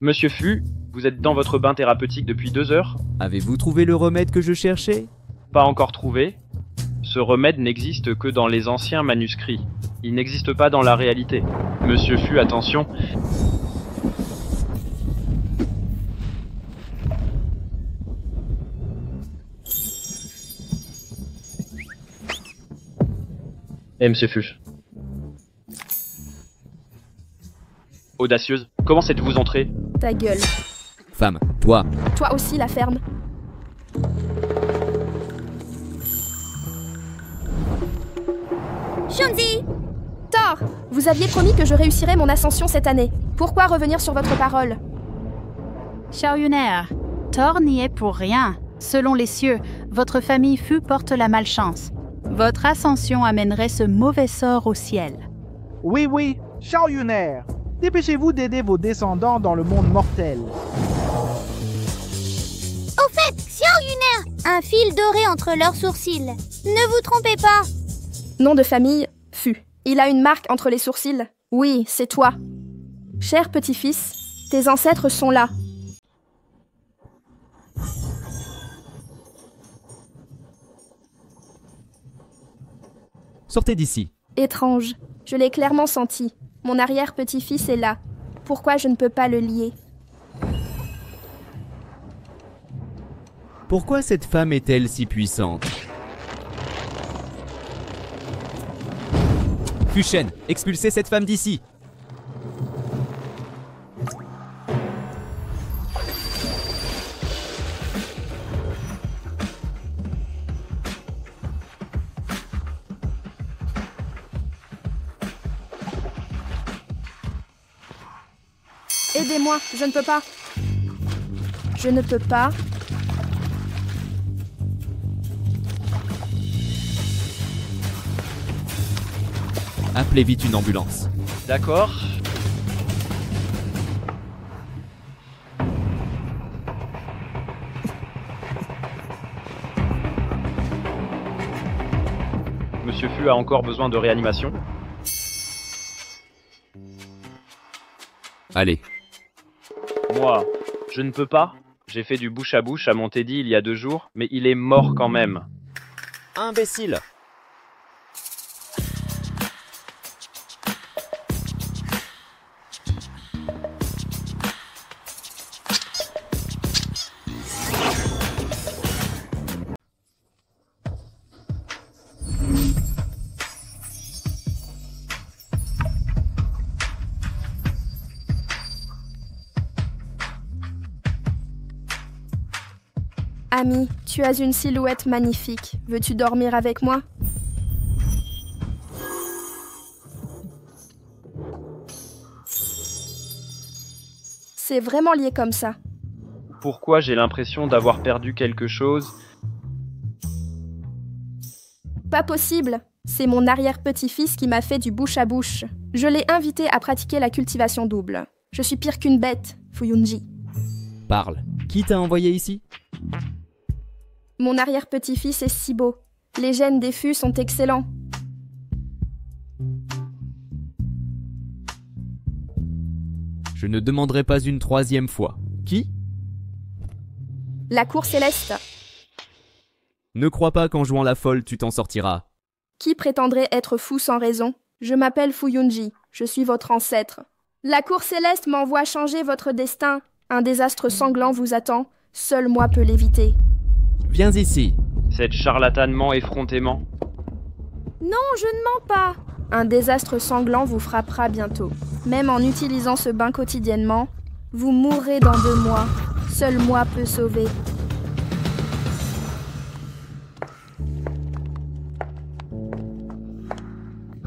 Monsieur Fu, vous êtes dans votre bain thérapeutique depuis 2 heures? Avez-vous trouvé le remède que je cherchais? Pas encore trouvé. Ce remède n'existe que dans les anciens manuscrits. Il n'existe pas dans la réalité. Monsieur Fu, attention. Monsieur Fu. Audacieuse, comment êtes-vous entrée? Ta gueule. Femme, toi. Toi aussi, la ferme. Shunzi! Thor, vous aviez promis que je réussirais mon ascension cette année. Pourquoi revenir sur votre parole? Xiao Yuner, Thor n'y est pour rien. Selon les cieux, votre famille Fu porte la malchance. Votre ascension amènerait ce mauvais sort au ciel. Oui, Xiao Yuner, dépêchez-vous d'aider vos descendants dans le monde mortel. Au fait, Xiao Yuner, un fil doré entre leurs sourcils. Ne vous trompez pas. Nom de famille, Fu. Il a une marque entre les sourcils. Oui, c'est toi. Cher petit-fils, tes ancêtres sont là. Sortez d'ici. Étrange. Je l'ai clairement senti. Mon arrière-petit-fils est là. Pourquoi je ne peux pas le lier? Pourquoi cette femme est-elle si puissante? Fuchen, expulsez cette femme d'ici. Aidez-moi, je ne peux pas. Je ne peux pas. Appelez vite une ambulance. D'accord. Monsieur Fu a encore besoin de réanimation. Allez. Moi, je ne peux pas. J'ai fait du bouche à bouche à mon Teddy il y a 2 jours, mais il est mort quand même. Imbécile. Ami, tu as une silhouette magnifique. Veux-tu dormir avec moi? C'est vraiment lié comme ça. Pourquoi j'ai l'impression d'avoir perdu quelque chose? Pas possible. C'est mon arrière-petit-fils qui m'a fait du bouche à bouche. Je l'ai invité à pratiquer la cultivation double. Je suis pire qu'une bête, Fuyunji. Parle. Qui t'a envoyé ici? Mon arrière-petit-fils est si beau. Les gènes des Fu sont excellents. Je ne demanderai pas une 3e fois. Qui? La cour céleste. Ne crois pas qu'en jouant la folle, tu t'en sortiras. Qui prétendrait être fou sans raison? Je m'appelle Fuyunji. Je suis votre ancêtre. La cour céleste m'envoie changer votre destin. Un désastre sanglant vous attend. Seul moi peux l'éviter. Viens ici. Cette charlatanement effrontément. Non, je ne mens pas. Un désastre sanglant vous frappera bientôt. Même en utilisant ce bain quotidiennement, vous mourrez dans 2 mois. Seul moi peut sauver.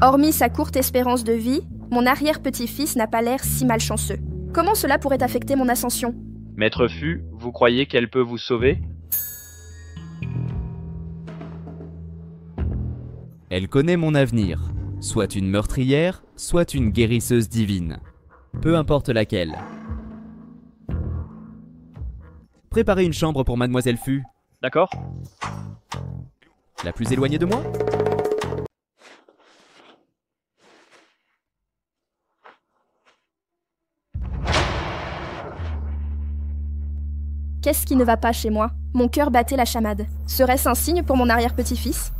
Hormis sa courte espérance de vie, mon arrière-petit-fils n'a pas l'air si malchanceux. Comment cela pourrait affecter mon ascension? Maître Fu, vous croyez qu'elle peut vous sauver? Elle connaît mon avenir. Soit une meurtrière, soit une guérisseuse divine. Peu importe laquelle. Préparez une chambre pour Mademoiselle Fu. D'accord? La plus éloignée de moi? Qu'est-ce qui ne va pas chez moi? Mon cœur battait la chamade. Serait-ce un signe pour mon arrière-petit-fils?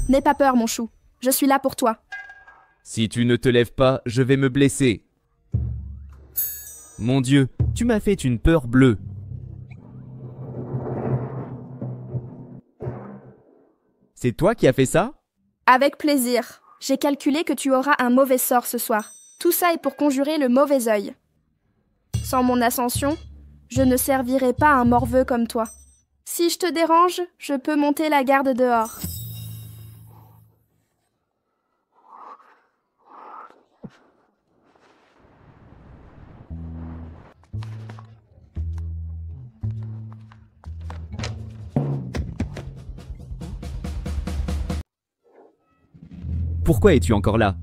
N'aie pas peur, mon chou. Je suis là pour toi. Si tu ne te lèves pas, je vais me blesser. Mon Dieu, tu m'as fait une peur bleue. C'est toi qui as fait ça? Avec plaisir. J'ai calculé que tu auras un mauvais sort ce soir. Tout ça est pour conjurer le mauvais œil. Sans mon ascension, je ne servirai pas un morveux comme toi. Si je te dérange, je peux monter la garde dehors. Pourquoi es-tu encore là?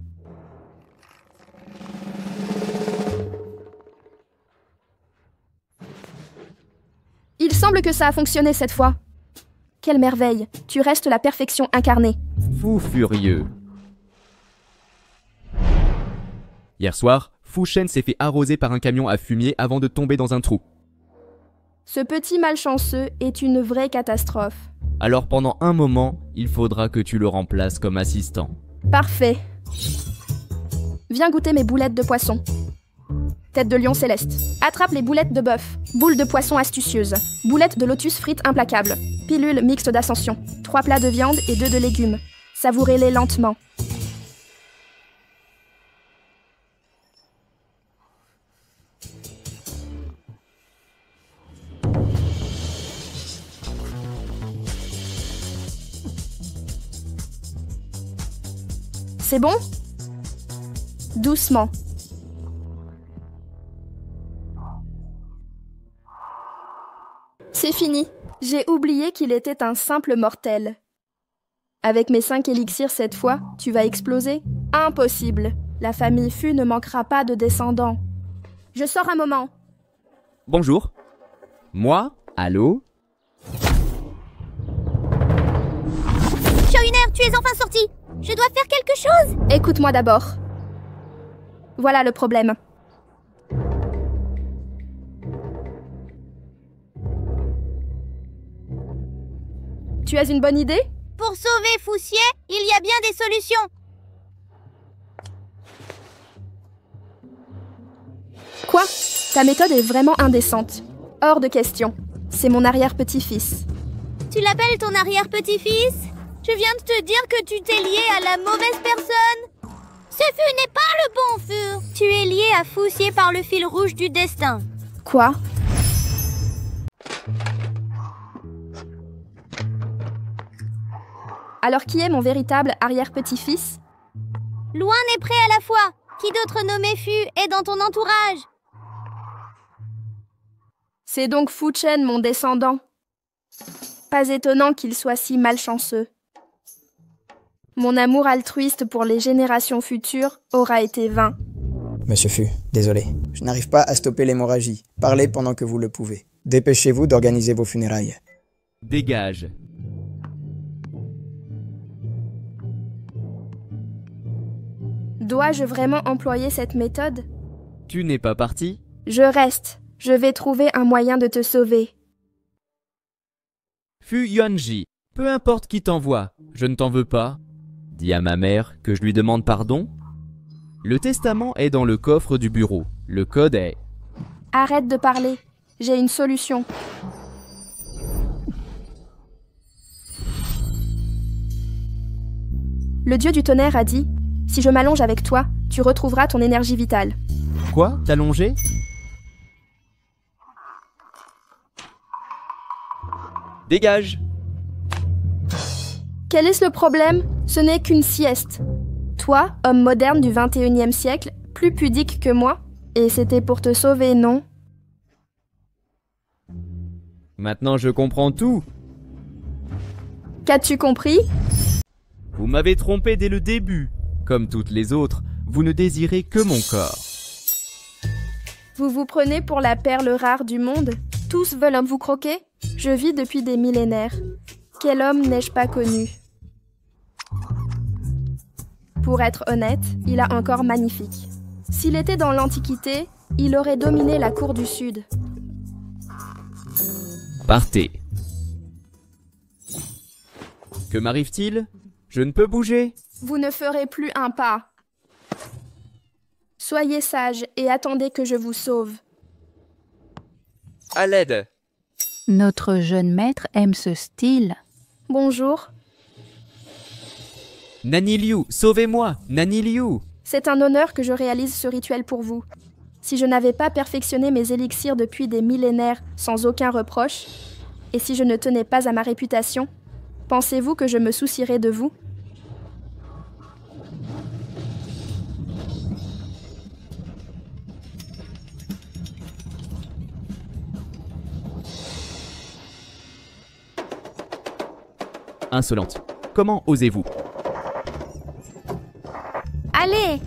Il semble que ça a fonctionné cette fois. Quelle merveille, tu restes la perfection incarnée. Fou furieux. Hier soir, Fu Shen s'est fait arroser par un camion à fumier avant de tomber dans un trou. Ce petit malchanceux est une vraie catastrophe. Alors pendant un moment, il faudra que tu le remplaces comme assistant. Parfait. Viens goûter mes boulettes de poisson. Tête de lion céleste. Attrape les boulettes de bœuf. Boules de poisson astucieuses. Boulettes de lotus frites implacables. Pilule mixte d'ascension. 3 plats de viande et 2 de légumes. Savourez-les lentement. C'est bon? Doucement. C'est fini. J'ai oublié qu'il était un simple mortel. Avec mes 5 élixirs cette fois, tu vas exploser? Impossible. La famille Fu ne manquera pas de descendants. Je sors un moment. Bonjour. Moi? Allô? Xiaoyuner, tu es enfin sorti. Je dois faire quelque chose. Écoute-moi d'abord. Voilà le problème. Tu as une bonne idée? Pour sauver Foussier, il y a bien des solutions. Quoi? Ta méthode est vraiment indécente. Hors de question. C'est mon arrière-petit-fils. Tu l'appelles ton arrière-petit-fils? Je viens de te dire que tu t'es lié à la mauvaise personne. Ce Fu n'est pas le bon Fu. Tu es lié à Foussier par le fil rouge du destin. Quoi? Alors qui est mon véritable arrière-petit-fils? Loin n'est prêt à la fois. Qui d'autre nommé Fu est dans ton entourage? C'est donc Fu Chen, mon descendant. Pas étonnant qu'il soit si malchanceux. Mon amour altruiste pour les générations futures aura été vain. Monsieur Fu, désolé. Je n'arrive pas à stopper l'hémorragie. Parlez pendant que vous le pouvez. Dépêchez-vous d'organiser vos funérailles. Dégage. Dois-je vraiment employer cette méthode? Tu n'es pas parti? Je reste. Je vais trouver un moyen de te sauver. Fu Yuanji, peu importe qui t'envoie, je ne t'en veux pas. Dis à ma mère que je lui demande pardon. Le testament est dans le coffre du bureau. Le code est... Arrête de parler. J'ai une solution. Le dieu du tonnerre a dit « Si je m'allonge avec toi, tu retrouveras ton énergie vitale. » Quoi? T'allonger? Dégage! Quel est le problème? Ce n'est qu'une sieste. Toi, homme moderne du 21e siècle, plus pudique que moi, et c'était pour te sauver, non? Maintenant je comprends tout. Qu'as-tu compris? Vous m'avez trompé dès le début. Comme toutes les autres, vous ne désirez que mon corps. Vous vous prenez pour la perle rare du monde? Tous veulent vous croquer? Je vis depuis des millénaires. Quel homme n'ai-je pas connu? Pour être honnête, il a un corps magnifique. S'il était dans l'Antiquité, il aurait dominé la cour du Sud. Partez. Que m'arrive-t-il? Je ne peux bouger. Vous ne ferez plus un pas. Soyez sage et attendez que je vous sauve. À l'aide. Notre jeune maître aime ce style. Bonjour. Nani Liu, sauvez-moi, Nani Liu. C'est un honneur que je réalise ce rituel pour vous. Si je n'avais pas perfectionné mes élixirs depuis des millénaires sans aucun reproche, et si je ne tenais pas à ma réputation, pensez-vous que je me soucierais de vous? Insolente. Comment osez-vous? Allez!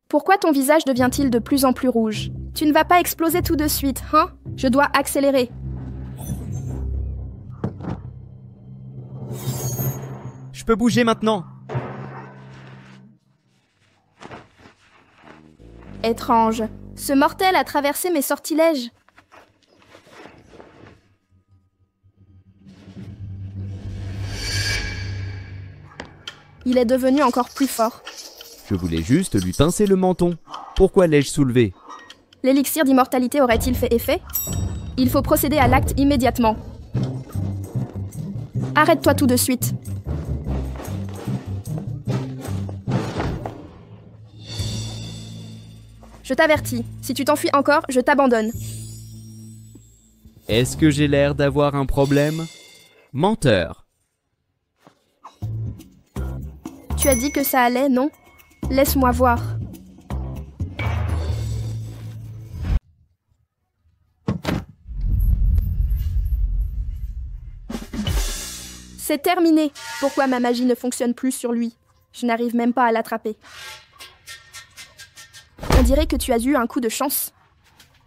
Pourquoi ton visage devient-il de plus en plus rouge? Tu ne vas pas exploser tout de suite, hein? Je dois accélérer. Je peux bouger maintenant. Étrange. Ce mortel a traversé mes sortilèges. Il est devenu encore plus fort. Je voulais juste lui pincer le menton. Pourquoi l'ai-je soulevé? L'élixir d'immortalité aurait-il fait effet? Il faut procéder à l'acte immédiatement. Arrête-toi tout de suite. Je t'avertis, si tu t'enfuis encore, je t'abandonne. Est-ce que j'ai l'air d'avoir un problème? Menteur. Tu as dit que ça allait, non? Laisse-moi voir. C'est terminé. Pourquoi ma magie ne fonctionne plus sur lui? Je n'arrive même pas à l'attraper. On dirait que tu as eu un coup de chance.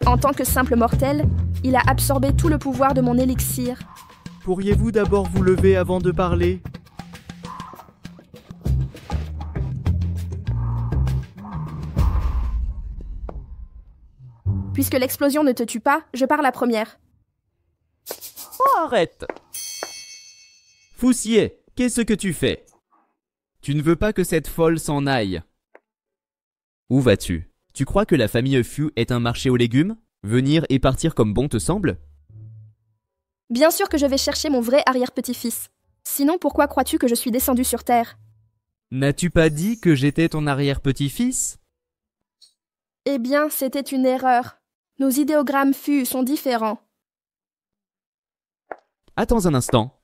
En tant que simple mortel, il a absorbé tout le pouvoir de mon élixir. Pourriez-vous d'abord vous lever avant de parler? Puisque l'explosion ne te tue pas, je pars la première. Oh, arrête! Foussier, qu'est-ce que tu fais? Tu ne veux pas que cette folle s'en aille. Où vas-tu? Tu crois que la famille Fu est un marché aux légumes? Venir et partir comme bon te semble? Bien sûr que je vais chercher mon vrai arrière-petit-fils. Sinon, pourquoi crois-tu que je suis descendu sur Terre? N'as-tu pas dit que j'étais ton arrière-petit-fils? Eh bien, c'était une erreur. Nos idéogrammes Fu sont différents. Attends un instant.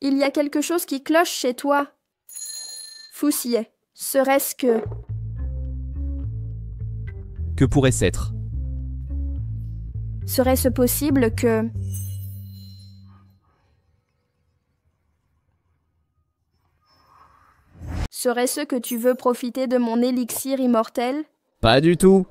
Il y a quelque chose qui cloche chez toi. Foussier, serait-ce que... Que pourrait-ce être? Serait-ce possible que... Serait-ce que tu veux profiter de mon élixir immortel? Pas du tout.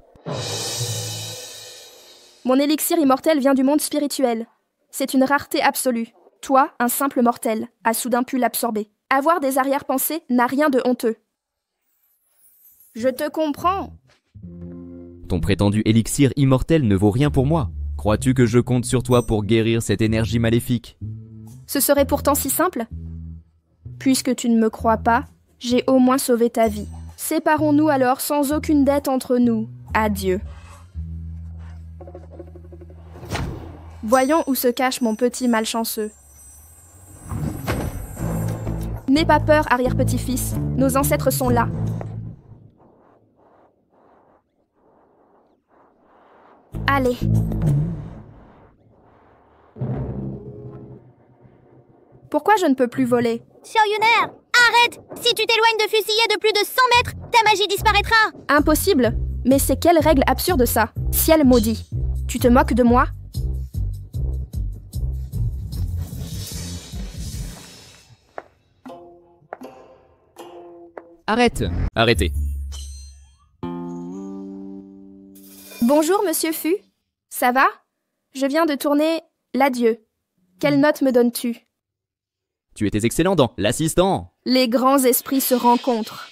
Mon élixir immortel vient du monde spirituel. C'est une rareté absolue. Toi, un simple mortel, as soudain pu l'absorber. Avoir des arrière-pensées n'a rien de honteux. Je te comprends. Ton prétendu élixir immortel ne vaut rien pour moi. Crois-tu que je compte sur toi pour guérir cette énergie maléfique? Ce serait pourtant si simple. Puisque tu ne me crois pas, j'ai au moins sauvé ta vie. Séparons-nous alors sans aucune dette entre nous. Adieu. Voyons où se cache mon petit malchanceux. N'aie pas peur, arrière-petit-fils. Nos ancêtres sont là. Allez. Pourquoi je ne peux plus voler? Xiao Yuner, arrête! Si tu t'éloignes de fusiller de plus de 100 mètres, ta magie disparaîtra! Impossible. Mais c'est quelle règle absurde ça? Ciel maudit. Tu te moques de moi? Arrête! Arrêtez. Bonjour, monsieur Fu. Ça va? Je viens de tourner L'Adieu. Quelle note me donnes-tu? Tu étais excellent dans L'assistant. Les grands esprits se rencontrent.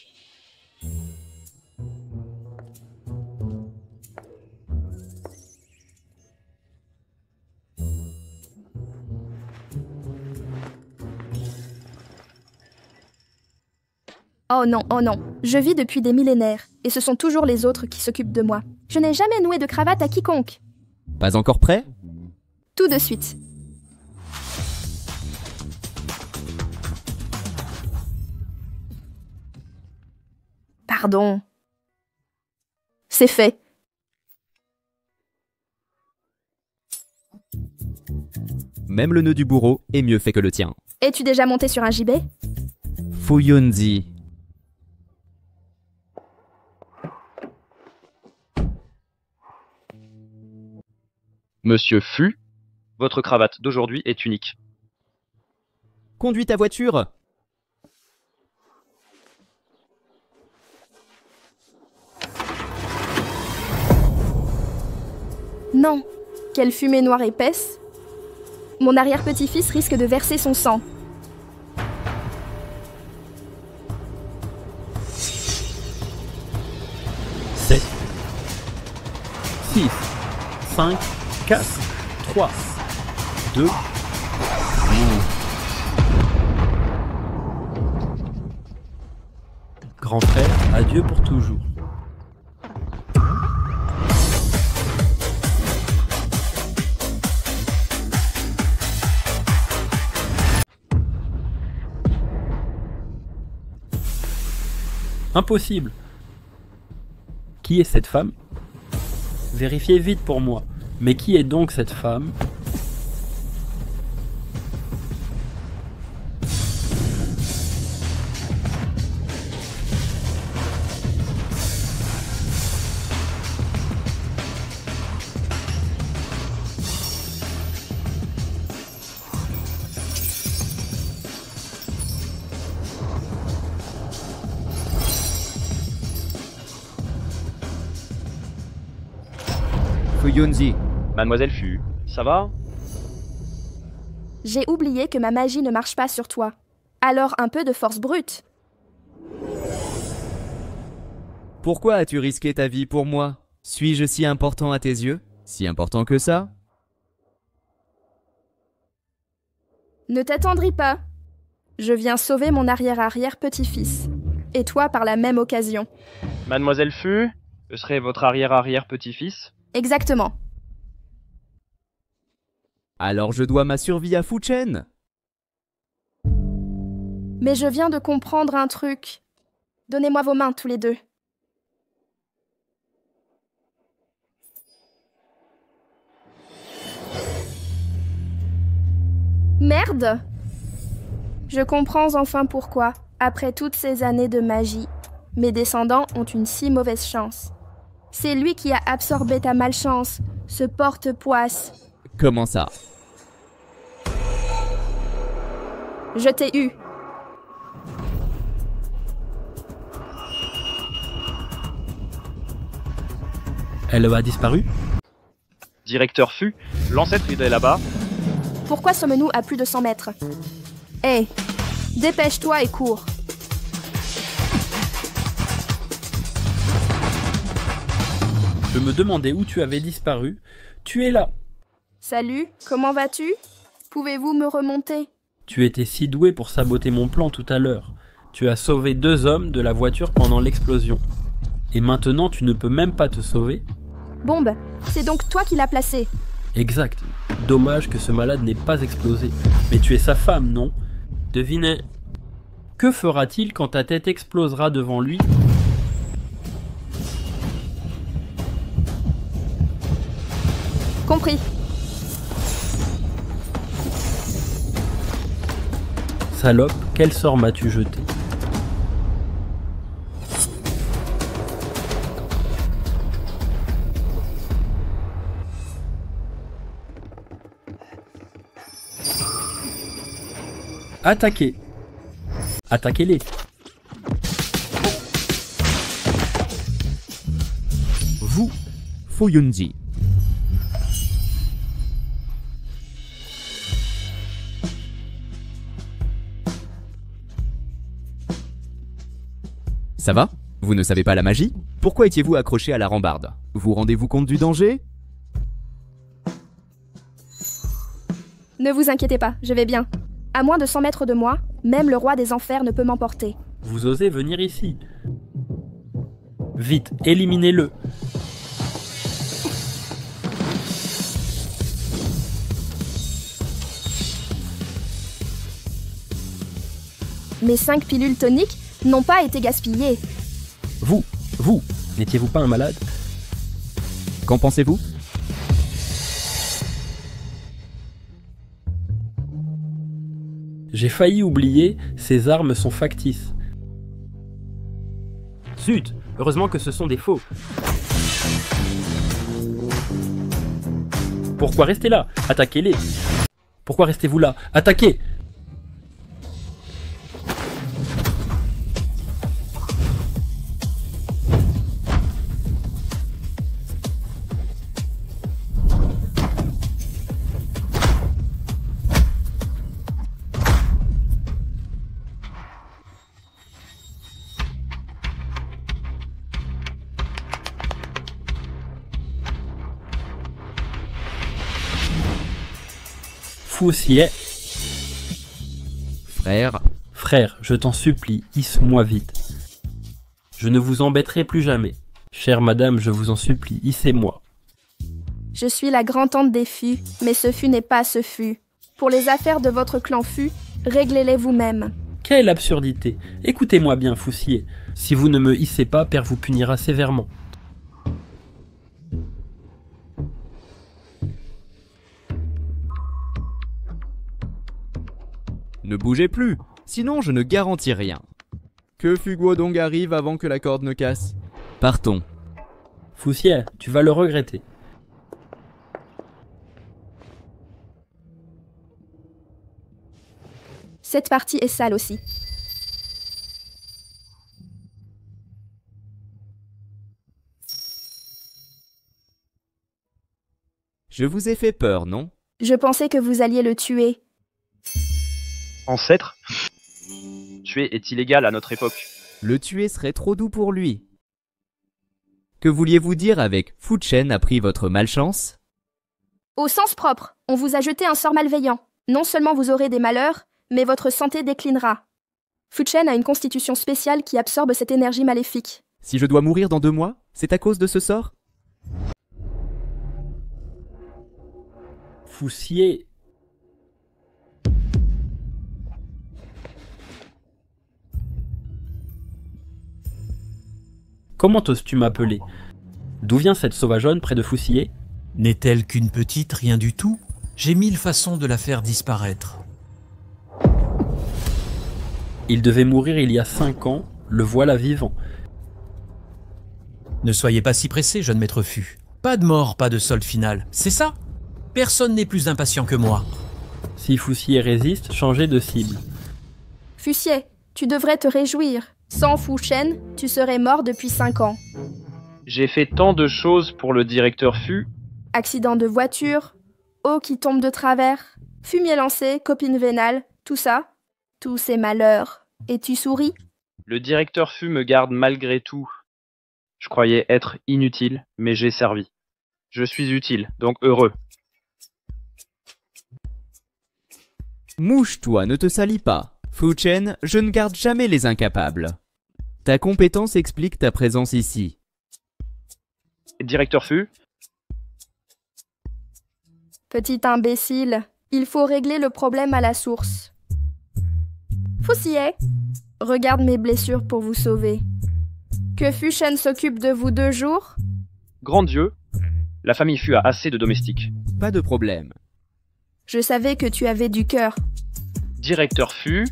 Oh non, je vis depuis des millénaires, et ce sont toujours les autres qui s'occupent de moi. Je n'ai jamais noué de cravate à quiconque. Pas encore prêt? Tout de suite. Pardon. C'est fait. Même le nœud du bourreau est mieux fait que le tien. Es-tu déjà monté sur un gibet? Fuyunzi. Monsieur Fu, votre cravate d'aujourd'hui est unique. Conduis ta voiture. Non. Quelle fumée noire épaisse. Mon arrière-petit-fils risque de verser son sang. Sept, 6, 5, 4, 3, 2, 1. Grand frère, adieu pour toujours. Impossible. Qui est cette femme? Vérifiez vite pour moi. Mais qui est donc cette femme? Fuyunzi. Mademoiselle Fu, ça va? J'ai oublié que ma magie ne marche pas sur toi. Alors un peu de force brute. Pourquoi as-tu risqué ta vie pour moi? Suis-je si important à tes yeux? Si important que ça? Ne t'attendris pas. Je viens sauver mon arrière-arrière-petit-fils. Et toi par la même occasion. Mademoiselle Fu, ce serait votre arrière-arrière-petit-fils? Exactement. Alors je dois ma survie à Fu Chen. Mais je viens de comprendre un truc. Donnez-moi vos mains tous les deux. Merde! Je comprends enfin pourquoi, après toutes ces années de magie, mes descendants ont une si mauvaise chance. C'est lui qui a absorbé ta malchance, ce porte-poisse. Comment ça? Je t'ai eu. Elle a disparu? Directeur Fu, l'ancêtre il est là-bas. Pourquoi sommes-nous à plus de 100 mètres? Hé, dépêche-toi et cours. Je me demandais où tu avais disparu. Tu es là. Salut, comment vas-tu? Pouvez-vous me remonter? Tu étais si doué pour saboter mon plan tout à l'heure. Tu as sauvé 2 hommes de la voiture pendant l'explosion. Et maintenant tu ne peux même pas te sauver? Bombe, c'est donc toi qui l'as placé. Exact. Dommage que ce malade n'ait pas explosé. Mais tu es sa femme, non? Devinez. Que fera-t-il quand ta tête explosera devant lui? Compris. Salope, quel sort m'as-tu jeté? Attaquez. Attaquez-les. Vous, Fuyunji. Ça va? Vous ne savez pas la magie? Pourquoi étiez-vous accroché à la rambarde? Vous rendez-vous compte du danger? Ne vous inquiétez pas, je vais bien. À moins de 100 mètres de moi, même le roi des enfers ne peut m'emporter. Vous osez venir ici. Vite, éliminez-le. Mes 5 pilules toniques n'ont pas été gaspillées. Vous, n'étiez-vous pas un malade? Qu'en pensez-vous? J'ai failli oublier, ces armes sont factices. Zut, heureusement que ce sont des faux. Pourquoi rester là? Attaquez-les. Pourquoi restez-vous là? Attaquez! Foussier. Frère, je t'en supplie, hisse-moi vite. Je ne vous embêterai plus jamais. Chère madame, je vous en supplie, hissez-moi. Je suis la grand-tante des Fu, mais ce Fu n'est pas ce Fu. Pour les affaires de votre clan Fu, réglez-les vous-même. Quelle absurdité! Écoutez-moi bien, Foussier. Si vous ne me hissez pas, père vous punira sévèrement. Ne bougez plus, sinon je ne garantis rien. Que Fuguodong arrive avant que la corde ne casse. Partons. Foussier, tu vas le regretter. Cette partie est sale aussi. Je vous ai fait peur, non? Je pensais que vous alliez le tuer. Ancêtre? Tuer est illégal à notre époque. Le tuer serait trop doux pour lui. Que vouliez-vous dire avec « Fu-Chen a pris votre malchance » ? Au sens propre, on vous a jeté un sort malveillant. Non seulement vous aurez des malheurs, mais votre santé déclinera. Fu-Chen a une constitution spéciale qui absorbe cette énergie maléfique. Si je dois mourir dans 2 mois, c'est à cause de ce sort? Foussier. Comment oses-tu m'appeler? D'où vient cette sauvageonne près de Foussier? N'est-elle qu'une petite, rien du tout? J'ai 1000 façons de la faire disparaître. Il devait mourir il y a 5 ans, le voilà vivant. Ne soyez pas si pressé, jeune maître Fu. Pas de mort, pas de solde final, c'est ça? Personne n'est plus impatient que moi. Si Foussier résiste, changez de cible. Fussier, tu devrais te réjouir. Sans Fu-Chen, tu serais mort depuis 5 ans. J'ai fait tant de choses pour le directeur Fu. Accident de voiture, eau qui tombe de travers, fumier lancé, copine vénale, tout ça. Tous ces malheurs. Et tu souris? Le directeur Fu me garde malgré tout. Je croyais être inutile, mais j'ai servi. Je suis utile, donc heureux. Mouche-toi, ne te salis pas. Fu-Chen, je ne garde jamais les incapables. Ta compétence explique ta présence ici. Directeur Fu? Petit imbécile, il faut régler le problème à la source. Foussier, regarde mes blessures pour vous sauver. Que Fu-Chen s'occupe de vous 2 jours? Grand Dieu, la famille Fu a assez de domestiques. Pas de problème. Je savais que tu avais du cœur. Directeur Fu?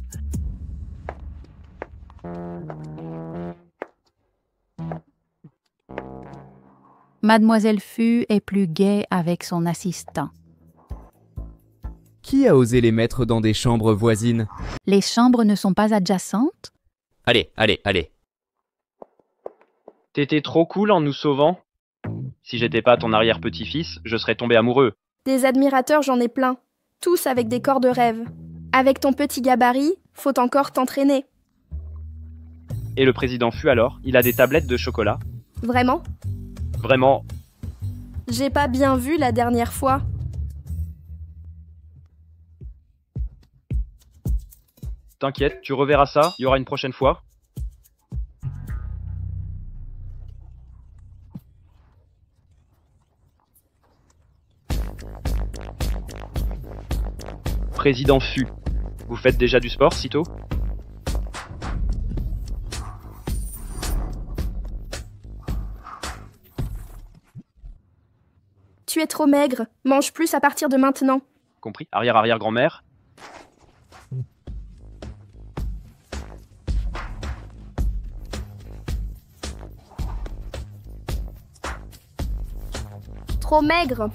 Mademoiselle Fu est plus gaie avec son assistant. Qui a osé les mettre dans des chambres voisines? Les chambres ne sont pas adjacentes? Allez, allez, allez. T'étais trop cool en nous sauvant. Si j'étais pas ton arrière-petit-fils, je serais tombé amoureux. Des admirateurs, j'en ai plein. Tous avec des corps de rêve. Avec ton petit gabarit, faut encore t'entraîner. Et le président Fu alors? Il a des tablettes de chocolat? Vraiment? Vraiment? J'ai pas bien vu la dernière fois. T'inquiète, tu reverras ça, il y aura une prochaine fois. Président Fu, vous faites déjà du sport, sitôt? Tu es trop maigre. Mange plus à partir de maintenant. Compris? Arrière-arrière-grand-mère? Trop maigre.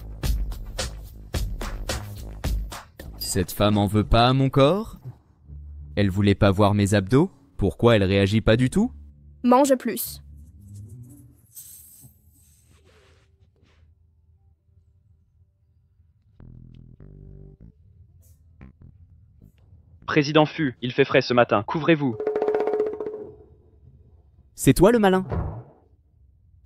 Cette femme en veut pas à mon corps? Elle voulait pas voir mes abdos? Pourquoi elle réagit pas du tout? Mange plus. Président Fu, il fait frais ce matin, couvrez-vous. C'est toi le malin?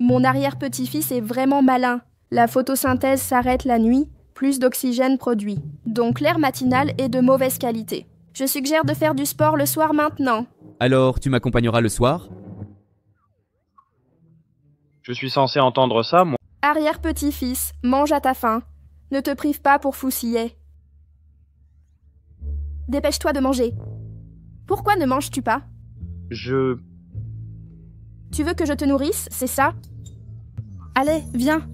Mon arrière-petit-fils est vraiment malin. La photosynthèse s'arrête la nuit, plus d'oxygène produit. Donc l'air matinal est de mauvaise qualité. Je suggère de faire du sport le soir maintenant. Alors, tu m'accompagneras le soir? Je suis censé entendre ça, moi. Arrière-petit-fils, mange à ta faim. Ne te prive pas pour Fousillet. Dépêche-toi de manger. Pourquoi ne manges-tu pas? Tu veux que je te nourrisse, c'est ça? Allez, viens.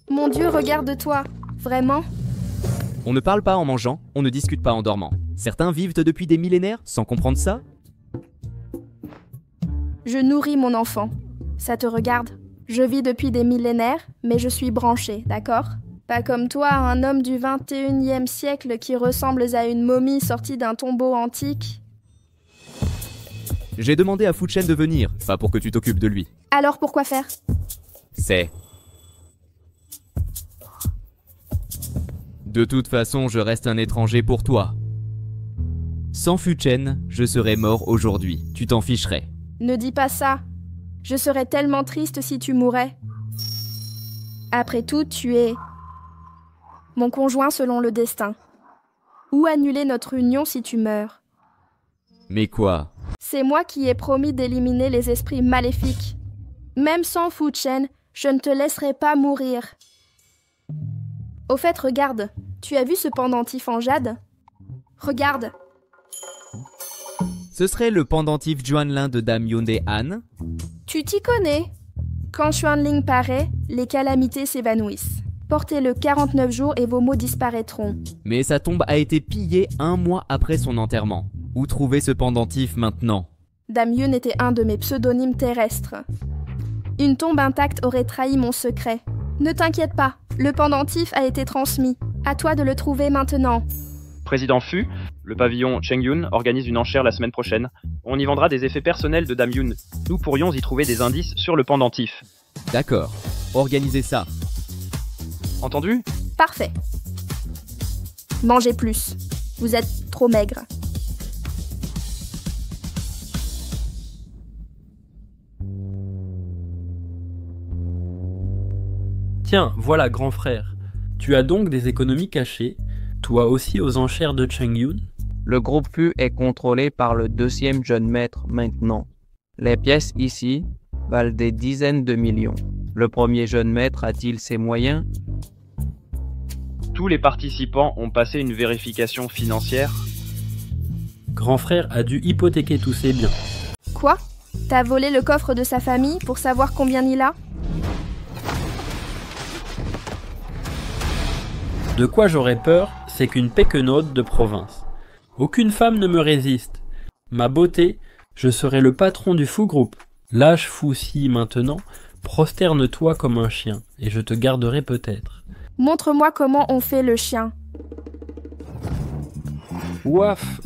Mon Dieu, regarde-toi. Vraiment? On ne parle pas en mangeant, on ne discute pas en dormant. Certains vivent depuis des millénaires sans comprendre ça? Je nourris mon enfant. Ça te regarde? Je vis depuis des millénaires, mais je suis branchée, d'accord? Pas comme toi, un homme du 21e siècle qui ressemble à une momie sortie d'un tombeau antique. J'ai demandé à Fu Chen de venir, pas pour que tu t'occupes de lui. Alors pourquoi faire? C'est... De toute façon, je reste un étranger pour toi. Sans Fu Chen, je serais mort aujourd'hui. Tu t'en ficherais. Ne dis pas ça. Je serais tellement triste si tu mourais. Après tout, tu es... mon conjoint selon le destin. Ou annuler notre union si tu meurs. Mais quoi? C'est moi qui ai promis d'éliminer les esprits maléfiques. Même sans Fu Chen, je ne te laisserai pas mourir. Au fait, regarde. Tu as vu ce pendentif en jade? Regarde. Ce serait le pendentif Juanlin de Dame Yonde Han? Tu t'y connais. Quand Xuanling paraît, les calamités s'évanouissent. Portez-le 49 jours et vos maux disparaîtront. Mais sa tombe a été pillée 1 mois après son enterrement. Où trouver ce pendentif maintenant? Dame Yun était un de mes pseudonymes terrestres. Une tombe intacte aurait trahi mon secret. Ne t'inquiète pas, le pendentif a été transmis. À toi de le trouver maintenant. Président Fu, le pavillon Chengyun organise une enchère la semaine prochaine. On y vendra des effets personnels de Dame Yun. Nous pourrions y trouver des indices sur le pendentif. D'accord, organisez ça. Entendu? Parfait. Mangez plus. Vous êtes trop maigre. Tiens, voilà, grand frère. Tu as donc des économies cachées, toi aussi aux enchères de Chengyun? Le groupe Fu est contrôlé par le 2e jeune maître maintenant. Les pièces ici valent des dizaines de millions. Le premier jeune maître a-t-il ses moyens? Tous les participants ont passé une vérification financière. Grand frère a dû hypothéquer tous ses biens. Quoi? T'as volé le coffre de sa famille pour savoir combien il a? De quoi j'aurais peur, c'est qu'une péquenaude de province. Aucune femme ne me résiste. Ma beauté, je serai le patron du Fu Group. Lâche Fu Si maintenant, prosterne-toi comme un chien, et je te garderai peut-être. Montre-moi comment on fait le chien. Ouaf.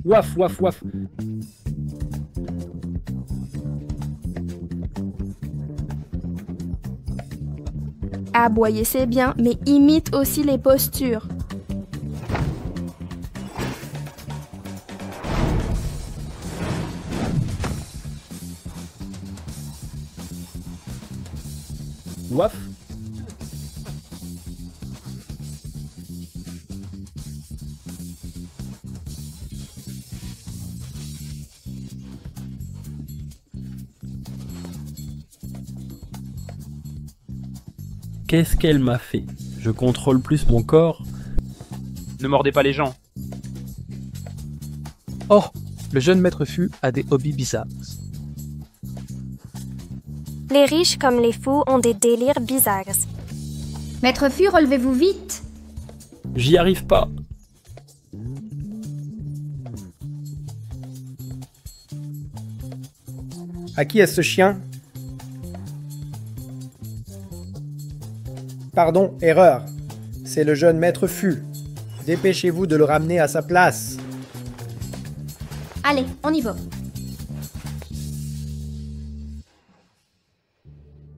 Ouaf, ouaf, ouaf. Aboyer c'est bien, mais imite aussi les postures. Ouaf. Qu'est-ce qu'elle m'a fait? Je contrôle plus mon corps. Ne mordez pas les gens. Oh, le jeune maître Fu a des hobbies bizarres. Les riches comme les fous ont des délires bizarres. Maître Fu, relevez-vous vite. J'y arrive pas. À qui est ce chien? Pardon, erreur. C'est le jeune maître Fu. Dépêchez-vous de le ramener à sa place. Allez, on y va.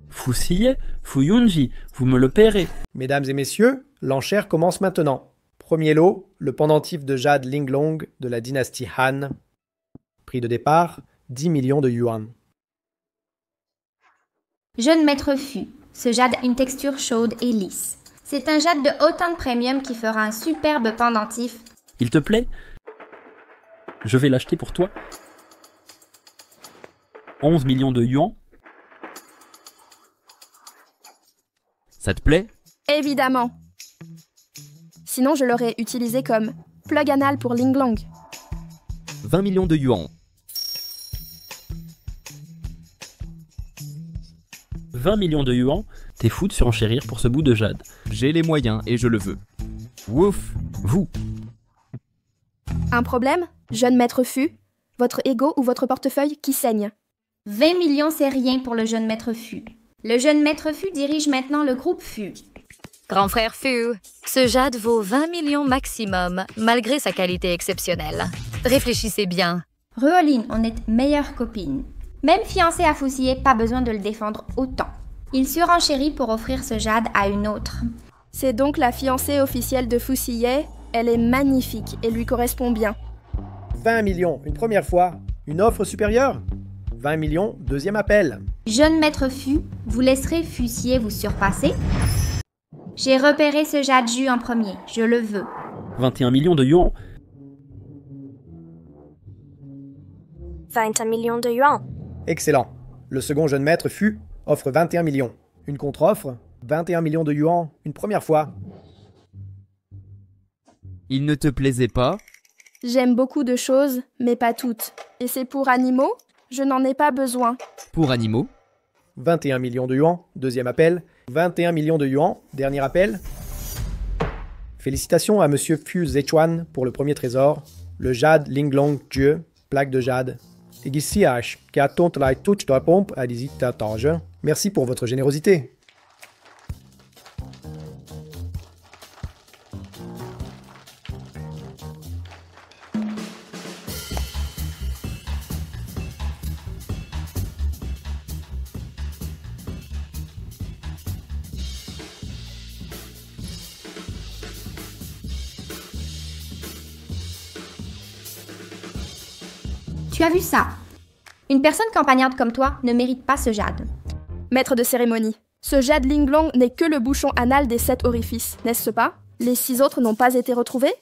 Fusillet, Fuyunji, vous me le paierez. Mesdames et messieurs, l'enchère commence maintenant. Premier lot, le pendentif de jade Linglong de la dynastie Han. Prix de départ, 10 millions de yuan. Jeune maître Fu, ce jade a une texture chaude et lisse. C'est un jade de haute tente premium qui fera un superbe pendentif. Il te plaît? Je vais l'acheter pour toi. 11 millions de yuan. Ça te plaît? Évidemment. Sinon, je l'aurais utilisé comme plug anal pour Linglong. 20 millions de yuan. 20 millions de yuan, t'es fou de surenchérir pour ce bout de jade. J'ai les moyens et je le veux. Wouf, vous. Un problème, jeune maître Fu? Votre ego ou votre portefeuille qui saigne? 20 millions, c'est rien pour le jeune maître Fu. Le jeune maître Fu dirige maintenant le groupe Fu. Grand frère Fu, ce jade vaut 20 millions maximum, malgré sa qualité exceptionnelle. Réfléchissez bien. Ruoline, on est meilleures copines. Même fiancé à Fusillet, pas besoin de le défendre autant. Il surenchérit pour offrir ce jade à une autre. C'est donc la fiancée officielle de Fusillet. Elle est magnifique et lui correspond bien. 20 millions, une première fois. Une offre supérieure? 20 millions, deuxième appel. Jeune maître Fu, vous laisserez Fusillet vous surpasser? J'ai repéré ce jade jus en premier, je le veux. 21 millions de yuan. 21 millions de yuan. Excellent. Le second jeune maître Fu offre 21 millions. Une contre-offre, 21 millions de yuan, une première fois. Il ne te plaisait pas? J'aime beaucoup de choses, mais pas toutes. Et c'est pour animaux? Je n'en ai pas besoin. Pour animaux? 21 millions de yuan, deuxième appel. 21 millions de yuan, dernier appel. Félicitations à monsieur Fu Zechuan pour le premier trésor, le jade Linglong Dieu, plaque de jade. Merci pour votre générosité. Tu as vu ça? Une personne campagnarde comme toi ne mérite pas ce jade. Maître de cérémonie, ce jade Linglong n'est que le bouchon anal des 7 orifices, n'est-ce pas? Les 6 autres n'ont pas été retrouvés?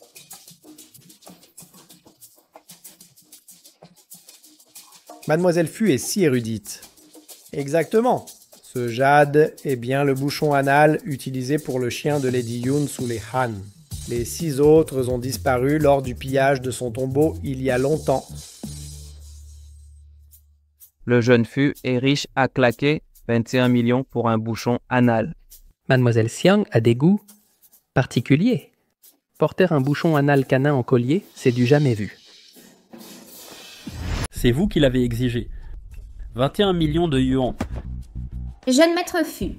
Mademoiselle Fu est si érudite. Exactement. Ce jade est bien le bouchon anal utilisé pour le chien de Lady Yun sous les Han. Les 6 autres ont disparu lors du pillage de son tombeau il y a longtemps. Le jeune Fu est riche à claquer 21 millions pour un bouchon anal. Mademoiselle Xiang a des goûts particuliers. Porter un bouchon anal canin en collier, c'est du jamais vu. C'est vous qui l'avez exigé. 21 millions de yuan. Jeune maître Fu.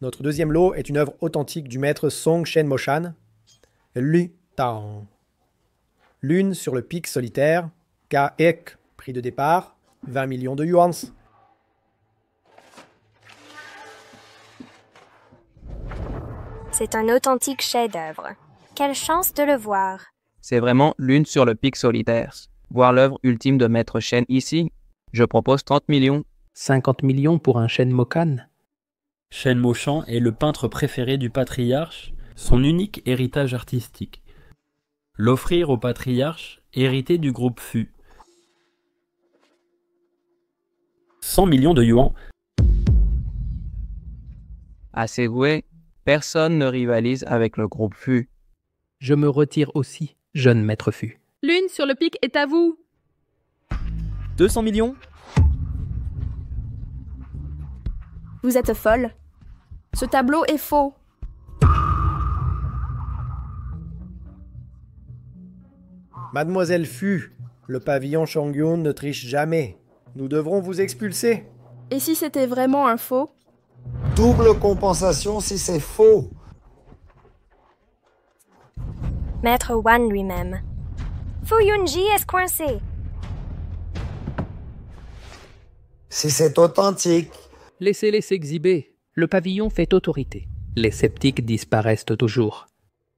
Notre deuxième lot est une œuvre authentique du maître Song Shenmoshan, Lu Tao. Lune sur le pic solitaire, Ka-ek, prix de départ, 20 millions de yuans. C'est un authentique chef-d'œuvre. Quelle chance de le voir. C'est vraiment Lune sur le pic solitaire. Voir l'œuvre ultime de Maître Shen ici, je propose 30 millions. 50 millions pour un Shenmokan. Shenmoshan est le peintre préféré du patriarche, son unique héritage artistique. L'offrir au patriarche, hérité du groupe Fu. 100 millions de yuans. À Ségoué, personne ne rivalise avec le groupe Fu. Je me retire aussi, jeune maître Fu. Lune sur le pic est à vous. 200 millions? Vous êtes folle. Ce tableau est faux. Mademoiselle Fu, le pavillon Chongyun ne triche jamais. Nous devrons vous expulser. Et si c'était vraiment un faux? Double compensation si c'est faux. Maître Wan lui-même. Fu Yunji est coincé. Si c'est authentique. Laissez-les s'exhiber. Le pavillon fait autorité. Les sceptiques disparaissent toujours.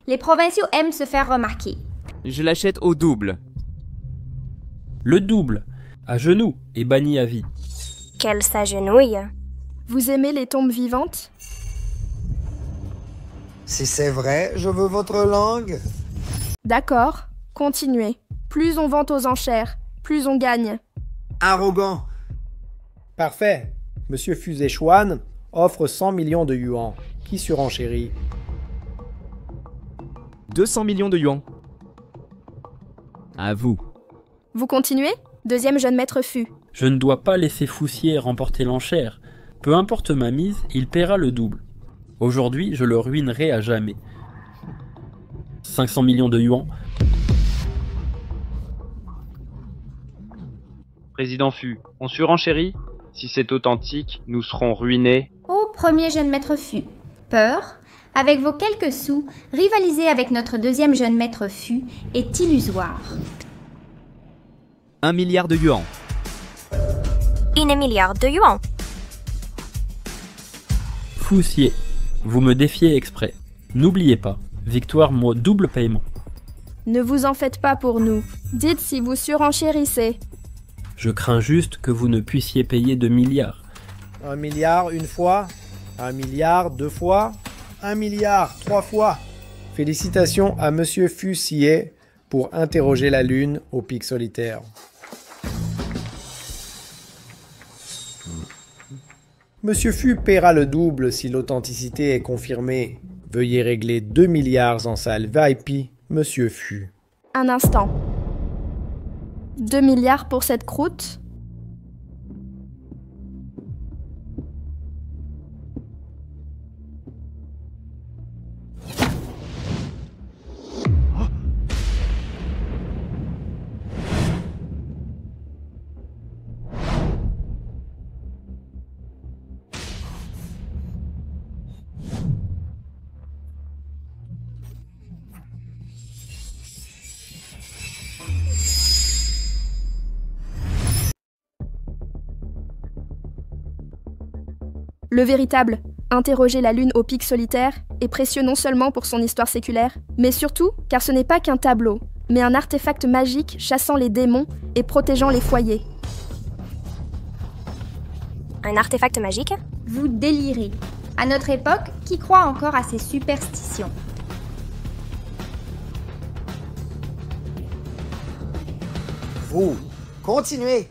Les provinciaux aiment se faire remarquer. Je l'achète au double. Le double, à genoux et banni à vie. Qu'elle s'agenouille. Vous aimez les tombes vivantes? Si c'est vrai, je veux votre langue. D'accord, continuez. Plus on vend aux enchères, plus on gagne. Arrogant. Parfait. Monsieur Fu Zéchuan offre 100 millions de yuans. Qui surenchérit? 200 millions de yuans. À vous. Vous continuez? Deuxième jeune maître Fu. Je ne dois pas laisser Foussier remporter l'enchère. Peu importe ma mise, il paiera le double. Aujourd'hui, je le ruinerai à jamais. 500 millions de yuans. Président Fu, on surenchérit? Si c'est authentique, nous serons ruinés. Ô premier jeune maître Fu. Peur? Avec vos quelques sous, rivaliser avec notre deuxième jeune maître Fu est illusoire. 1 milliard de yuans. 1 milliard de yuans. Foussier, vous me défiez exprès. N'oubliez pas, victoire mot double paiement. Ne vous en faites pas pour nous. Dites si vous surenchérissez. Je crains juste que vous ne puissiez payer 2 milliards. 1 milliard une fois, 1 milliard deux fois, 1 milliard 3 fois. Félicitations à Monsieur Fussier pour interroger la Lune au pic solitaire. Monsieur Fu paiera le double si l'authenticité est confirmée. Veuillez régler 2 milliards en salle VIP, Monsieur Fu. Un instant. 2 milliards pour cette croûte? Le véritable, interroger la Lune au pic solitaire, est précieux non seulement pour son histoire séculaire, mais surtout car ce n'est pas qu'un tableau, mais un artefact magique chassant les démons et protégeant les foyers. Un artefact magique? Vous délirez. À notre époque, qui croit encore à ces superstitions? Vous, continuez.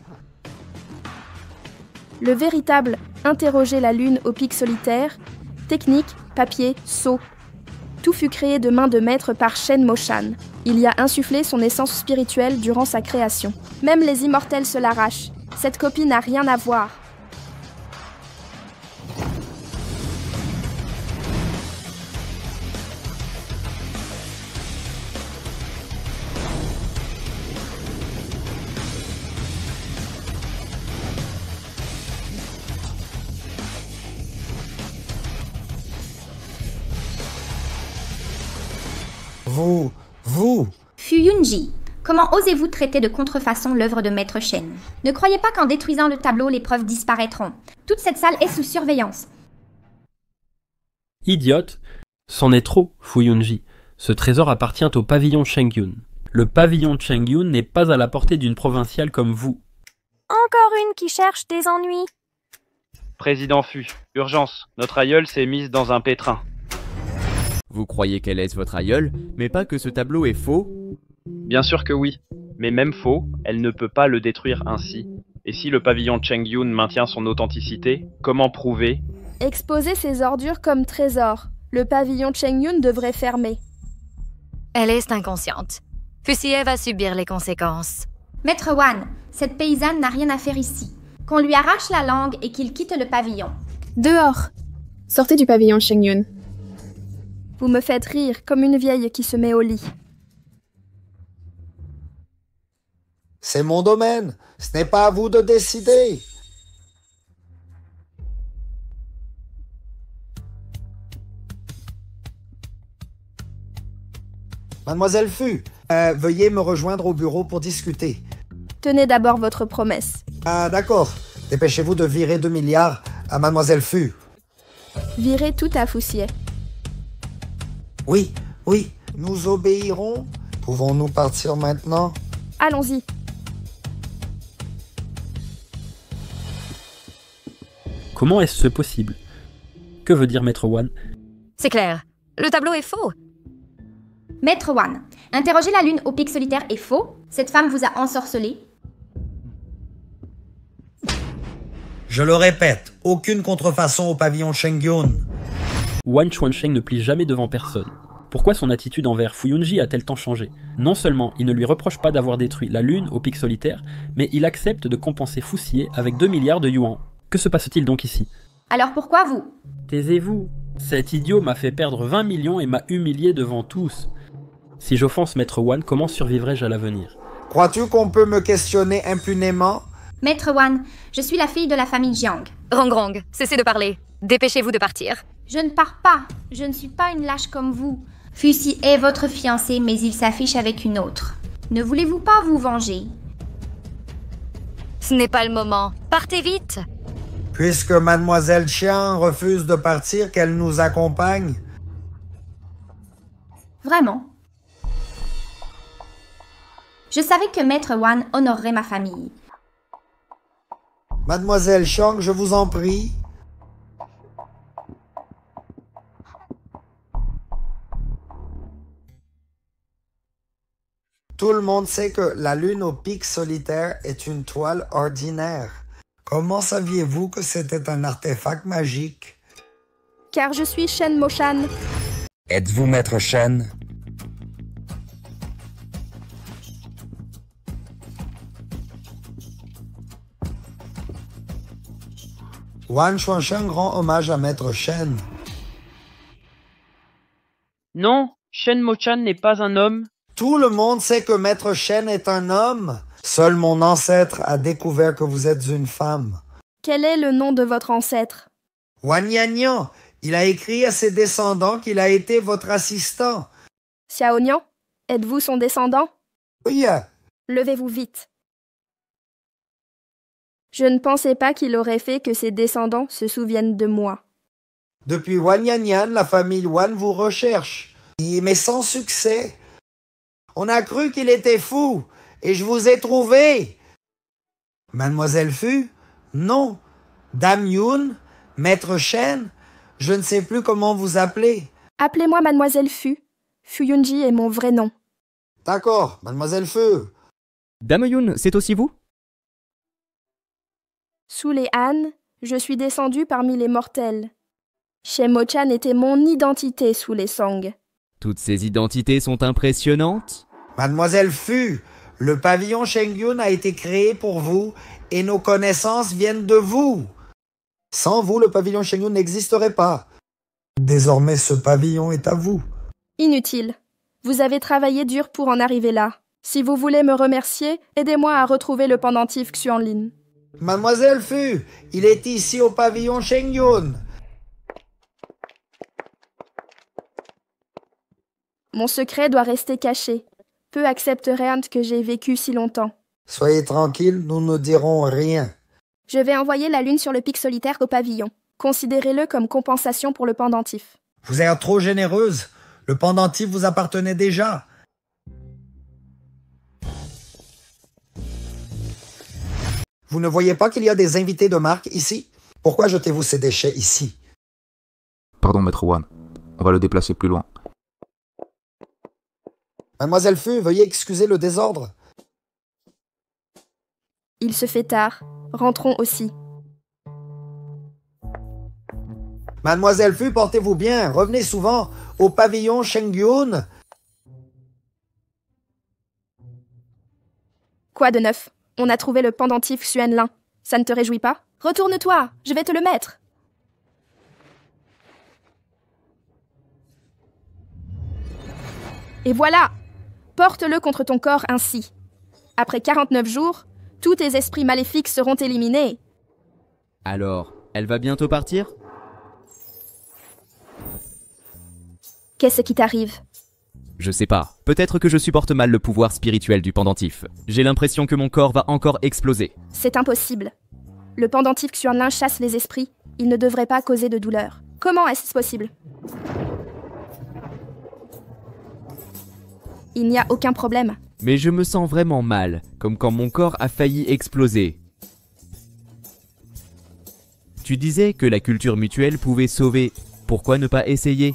Le véritable, interroger la Lune au pic solitaire, technique, papier, sceau. Tout fut créé de main de maître par Shenmoshan. Il y a insufflé son essence spirituelle durant sa création. Même les immortels se l'arrachent. Cette copie n'a rien à voir. Vous... Fuyunji, comment osez-vous traiter de contrefaçon l'œuvre de Maître Shen? Ne croyez pas qu'en détruisant le tableau, les preuves disparaîtront. Toute cette salle est sous surveillance. Idiote, c'en est trop, Fuyunji. Ce trésor appartient au pavillon Chengyun. Le pavillon Chengyun n'est pas à la portée d'une provinciale comme vous. Encore une qui cherche des ennuis. Président Fu, urgence, notre aïeule s'est mise dans un pétrin. Vous croyez qu'elle est votre aïeule, mais pas que ce tableau est faux? Bien sûr que oui, mais même faux, elle ne peut pas le détruire ainsi. Et si le pavillon Chengyun maintient son authenticité, comment prouver? Exposer ces ordures comme trésors. Le pavillon Chengyun devrait fermer. Elle est inconsciente. Fusiye va subir les conséquences. Maître Wan, cette paysanne n'a rien à faire ici. Qu'on lui arrache la langue et qu'il quitte le pavillon. Dehors. Sortez du pavillon Chengyun. Vous me faites rire comme une vieille qui se met au lit. C'est mon domaine. Ce n'est pas à vous de décider. Mademoiselle Fu, veuillez me rejoindre au bureau pour discuter. Tenez d'abord votre promesse. Ah, d'accord. Dépêchez-vous de virer 2 milliards à Mademoiselle Fu. Virez tout à Fusiye. Oui, nous obéirons. Pouvons-nous partir maintenant? Allons-y. Comment est-ce possible? Que veut dire Maître Wan? C'est clair, le tableau est faux. Maître Wan, interroger la lune au pic solitaire est faux. Cette femme vous a ensorcelé. Je le répète, aucune contrefaçon au pavillon Chengyun. Wan Chuansheng ne plie jamais devant personne. Pourquoi son attitude envers Fuyunji a-t-elle tant changé? Non seulement il ne lui reproche pas d'avoir détruit la lune au pic solitaire, mais il accepte de compenser Fusiye avec 2 milliards de yuan. Que se passe-t-il donc ici? Alors pourquoi vous? Taisez-vous. Cet idiot m'a fait perdre 20 millions et m'a humilié devant tous. Si j'offense Maître Wan, comment survivrai-je à l'avenir? Crois-tu qu'on peut me questionner impunément? Maître Wan, je suis la fille de la famille Jiang. Rongrong, cessez de parler. Dépêchez-vous de partir. Je ne pars pas. Je ne suis pas une lâche comme vous. Fusiye est votre fiancé, mais il s'affiche avec une autre. Ne voulez-vous pas vous venger? Ce n'est pas le moment. Partez vite. Puisque Mademoiselle Chiang refuse de partir, qu'elle nous accompagne. Vraiment? Je savais que Maître Wan honorerait ma famille. Mademoiselle Chiang, je vous en prie. Tout le monde sait que la lune au pic solitaire est une toile ordinaire. Comment saviez-vous que c'était un artefact magique? Car je suis Shen Moshan. Êtes-vous Maître Shen? Wan Chuansheng rend hommage à Maître Shen. Non, Shen Mochan n'est pas un homme. Tout le monde sait que Maître Shen est un homme. Seul mon ancêtre a découvert que vous êtes une femme. Quel est le nom de votre ancêtre? Wan Yanyan. Il a écrit à ses descendants qu'il a été votre assistant. Xiao Nian, êtes-vous son descendant? Oui. Levez-vous vite. Je ne pensais pas qu'il aurait fait que ses descendants se souviennent de moi. Depuis Wan Yanyan, la famille Wan vous recherche. Mais sans succès. On a cru qu'il était fou, et je vous ai trouvé. Mademoiselle Fu? Non. Dame Yun? Maître Shen? Je ne sais plus comment vous appeler. Appelez-moi Mademoiselle Fu. Fuyunji est mon vrai nom. D'accord, Mademoiselle Fu. Dame Yun, c'est aussi vous? Sous les Han, je suis descendue parmi les mortels. Shen Mochan était mon identité sous les Song. Toutes ces identités sont impressionnantes. Mademoiselle Fu, le pavillon Chengyun a été créé pour vous et nos connaissances viennent de vous. Sans vous, le pavillon Chengyun n'existerait pas. Désormais, ce pavillon est à vous. Inutile. Vous avez travaillé dur pour en arriver là. Si vous voulez me remercier, aidez-moi à retrouver le pendentif Xuanlin. Mademoiselle Fu, il est ici au pavillon Chengyun. Mon secret doit rester caché. Peu accepteraient que j'ai vécu si longtemps. Soyez tranquille, nous ne dirons rien. Je vais envoyer la lune sur le pic solitaire au pavillon. Considérez-le comme compensation pour le pendentif. Vous êtes trop généreuse. Le pendentif vous appartenait déjà. Vous ne voyez pas qu'il y a des invités de marque ici? Pourquoi jetez-vous ces déchets ici? Pardon, Maître Wan. On va le déplacer plus loin. Mademoiselle Fu, veuillez excuser le désordre. Il se fait tard. Rentrons aussi. Mademoiselle Fu, portez-vous bien. Revenez souvent au pavillon Shengyun. Quoi de neuf? On a trouvé le pendentif Xuanlin. Ça ne te réjouit pas? Retourne-toi, je vais te le mettre. Et voilà! Porte-le contre ton corps ainsi. Après 49 jours, tous tes esprits maléfiques seront éliminés. Alors, elle va bientôt partir? Qu'est-ce qui t'arrive? Je sais pas. Peut-être que je supporte mal le pouvoir spirituel du pendentif. J'ai l'impression que mon corps va encore exploser. C'est impossible. Le pendentif Xuanlin chasse les esprits. Il ne devrait pas causer de douleur. Comment est-ce possible? Il n'y a aucun problème. Mais je me sens vraiment mal, comme quand mon corps a failli exploser. Tu disais que la culture mutuelle pouvait sauver. Pourquoi ne pas essayer?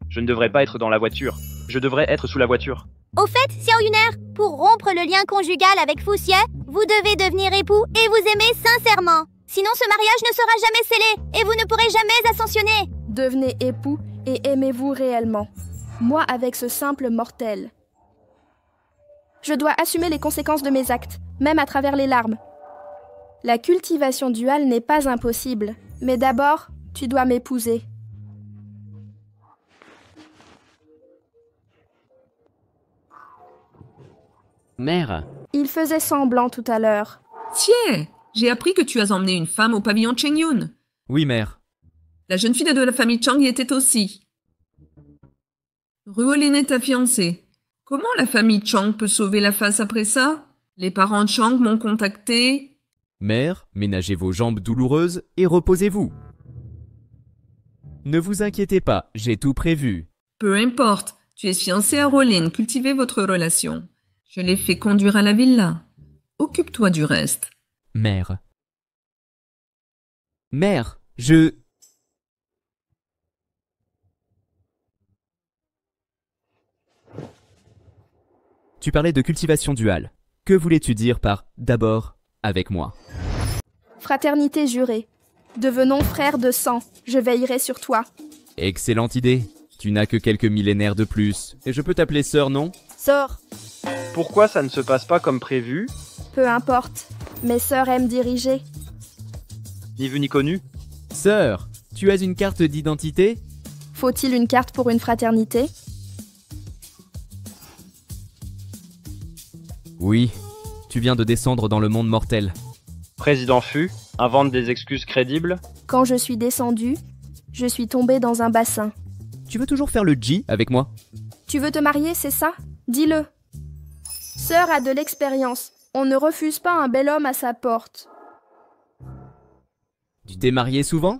Je ne devrais pas être dans la voiture. Je devrais être sous la voiture. Au fait, Xiao Yuner, pour rompre le lien conjugal avec Fu Xie, vous devez devenir époux et vous aimer sincèrement. Sinon, ce mariage ne sera jamais scellé et vous ne pourrez jamais ascensionner. Devenez époux et aimez-vous réellement. Moi avec ce simple mortel. Je dois assumer les conséquences de mes actes, même à travers les larmes. La cultivation duale n'est pas impossible, mais d'abord, tu dois m'épouser. Mère. Il faisait semblant tout à l'heure. Tiens, j'ai appris que tu as emmené une femme au pavillon Chengyun. Oui, mère. La jeune fille de la famille Chang y était aussi. Ruolin est ta fiancée. Comment la famille Chang peut sauver la face après ça? Les parents Chang m'ont contacté. Mère, ménagez vos jambes douloureuses et reposez-vous. Ne vous inquiétez pas, j'ai tout prévu. Peu importe, tu es fiancée à Ruolin, cultivez votre relation. Je l'ai fait conduire à la villa. Occupe-toi du reste. Mère. Mère, je... Tu parlais de cultivation duale. Que voulais-tu dire par « d'abord avec moi » ? Fraternité jurée. Devenons frères de sang. Je veillerai sur toi. Excellente idée. Tu n'as que quelques millénaires de plus. Et je peux t'appeler sœur, non ? Sœur. Pourquoi ça ne se passe pas comme prévu? Peu importe. Mes sœurs aiment diriger. Ni vu ni connu. Sœur, tu as une carte d'identité? Faut-il une carte pour une fraternité? Oui, tu viens de descendre dans le monde mortel. Président Fu, invente des excuses crédibles. Quand je suis descendu, je suis tombé dans un bassin. Tu veux toujours faire le G avec moi? Tu veux te marier, c'est ça? Dis-le. Sœur a de l'expérience. On ne refuse pas un bel homme à sa porte. Tu t'es marié souvent?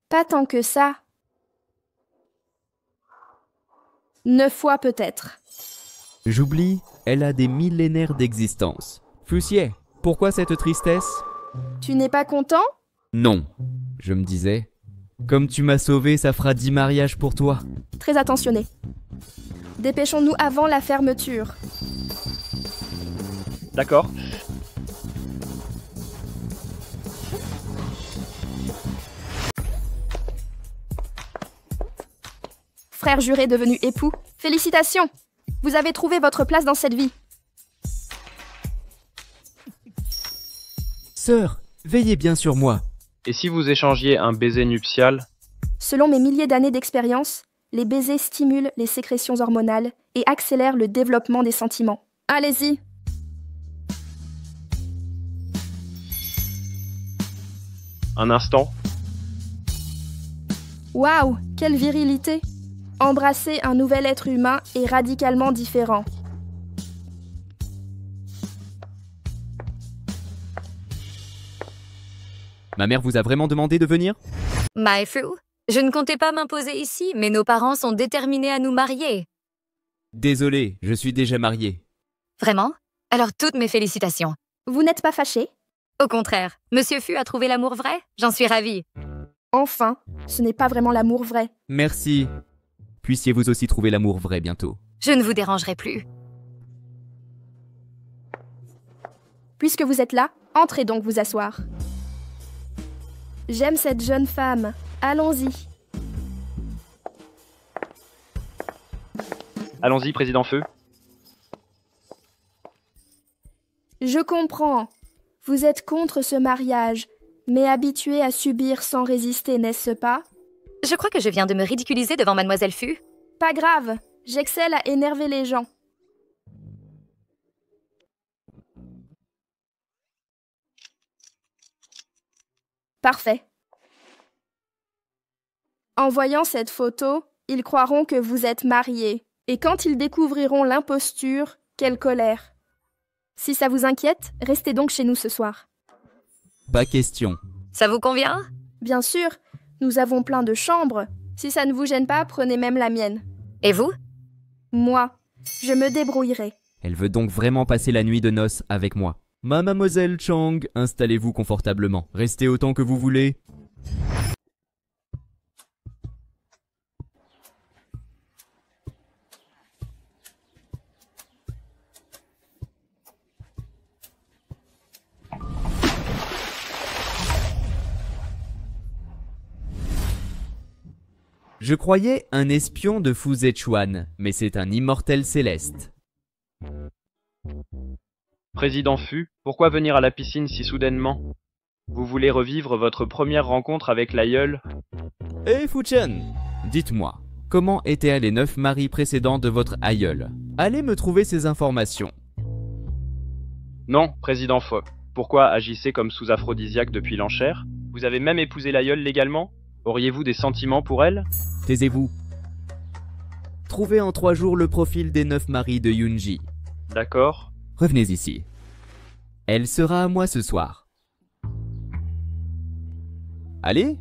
Pas tant que ça. 9 fois peut-être. J'oublie, elle a des millénaires d'existence. Fu Xie, pourquoi cette tristesse? Tu n'es pas content? Non, je me disais. Comme tu m'as sauvé, ça fera 10 mariages pour toi. Très attentionné. Dépêchons-nous avant la fermeture. D'accord. Frère juré devenu époux, félicitations! Vous avez trouvé votre place dans cette vie. Sœur, veillez bien sur moi. Et si vous échangiez un baiser nuptial? Selon mes milliers d'années d'expérience, les baisers stimulent les sécrétions hormonales et accélèrent le développement des sentiments. Allez-y! Un instant. Waouh, quelle virilité! Embrasser un nouvel être humain est radicalement différent. Ma mère vous a vraiment demandé de venir? Maifu, je ne comptais pas m'imposer ici, mais nos parents sont déterminés à nous marier. Désolé, je suis déjà marié. Vraiment? Alors toutes mes félicitations. Vous n'êtes pas fâché? Au contraire, Monsieur Fu a trouvé l'amour vrai? J'en suis ravie. Enfin, ce n'est pas vraiment l'amour vrai. Merci. Puissiez-vous aussi trouver l'amour vrai bientôt. Je ne vous dérangerai plus. Puisque vous êtes là, entrez donc vous asseoir. J'aime cette jeune femme. Allons-y. Allons-y, Président Feu. Je comprends. Vous êtes contre ce mariage, mais habitué à subir sans résister, n'est-ce pas? Je crois que je viens de me ridiculiser devant Mademoiselle Fu. Pas grave, j'excelle à énerver les gens. Parfait. En voyant cette photo, ils croiront que vous êtes mariés. Et quand ils découvriront l'imposture, quelle colère. Si ça vous inquiète, restez donc chez nous ce soir. Pas question. Ça vous convient? Bien sûr, nous avons plein de chambres. Si ça ne vous gêne pas, prenez même la mienne. Et vous? Moi, je me débrouillerai. Elle veut donc vraiment passer la nuit de noces avec moi. Mademoiselle Chang, installez-vous confortablement. Restez autant que vous voulez. Je croyais un espion de Fu Zechuan, mais c'est un immortel céleste. Président Fu, pourquoi venir à la piscine si soudainement? Vous voulez revivre votre première rencontre avec l'aïeul? Eh Fu-chan, dites-moi, comment étaient les 9 maris précédents de votre aïeul? Allez me trouver ces informations. Non, Président Fu. Pourquoi agissez comme sous aphrodisiaque depuis l'enchère? Vous avez même épousé l'aïeul légalement? Auriez-vous des sentiments pour elle? Taisez-vous. Trouvez en 3 jours le profil des 9 maris de Yunji. D'accord. Revenez ici. Elle sera à moi ce soir. Allez.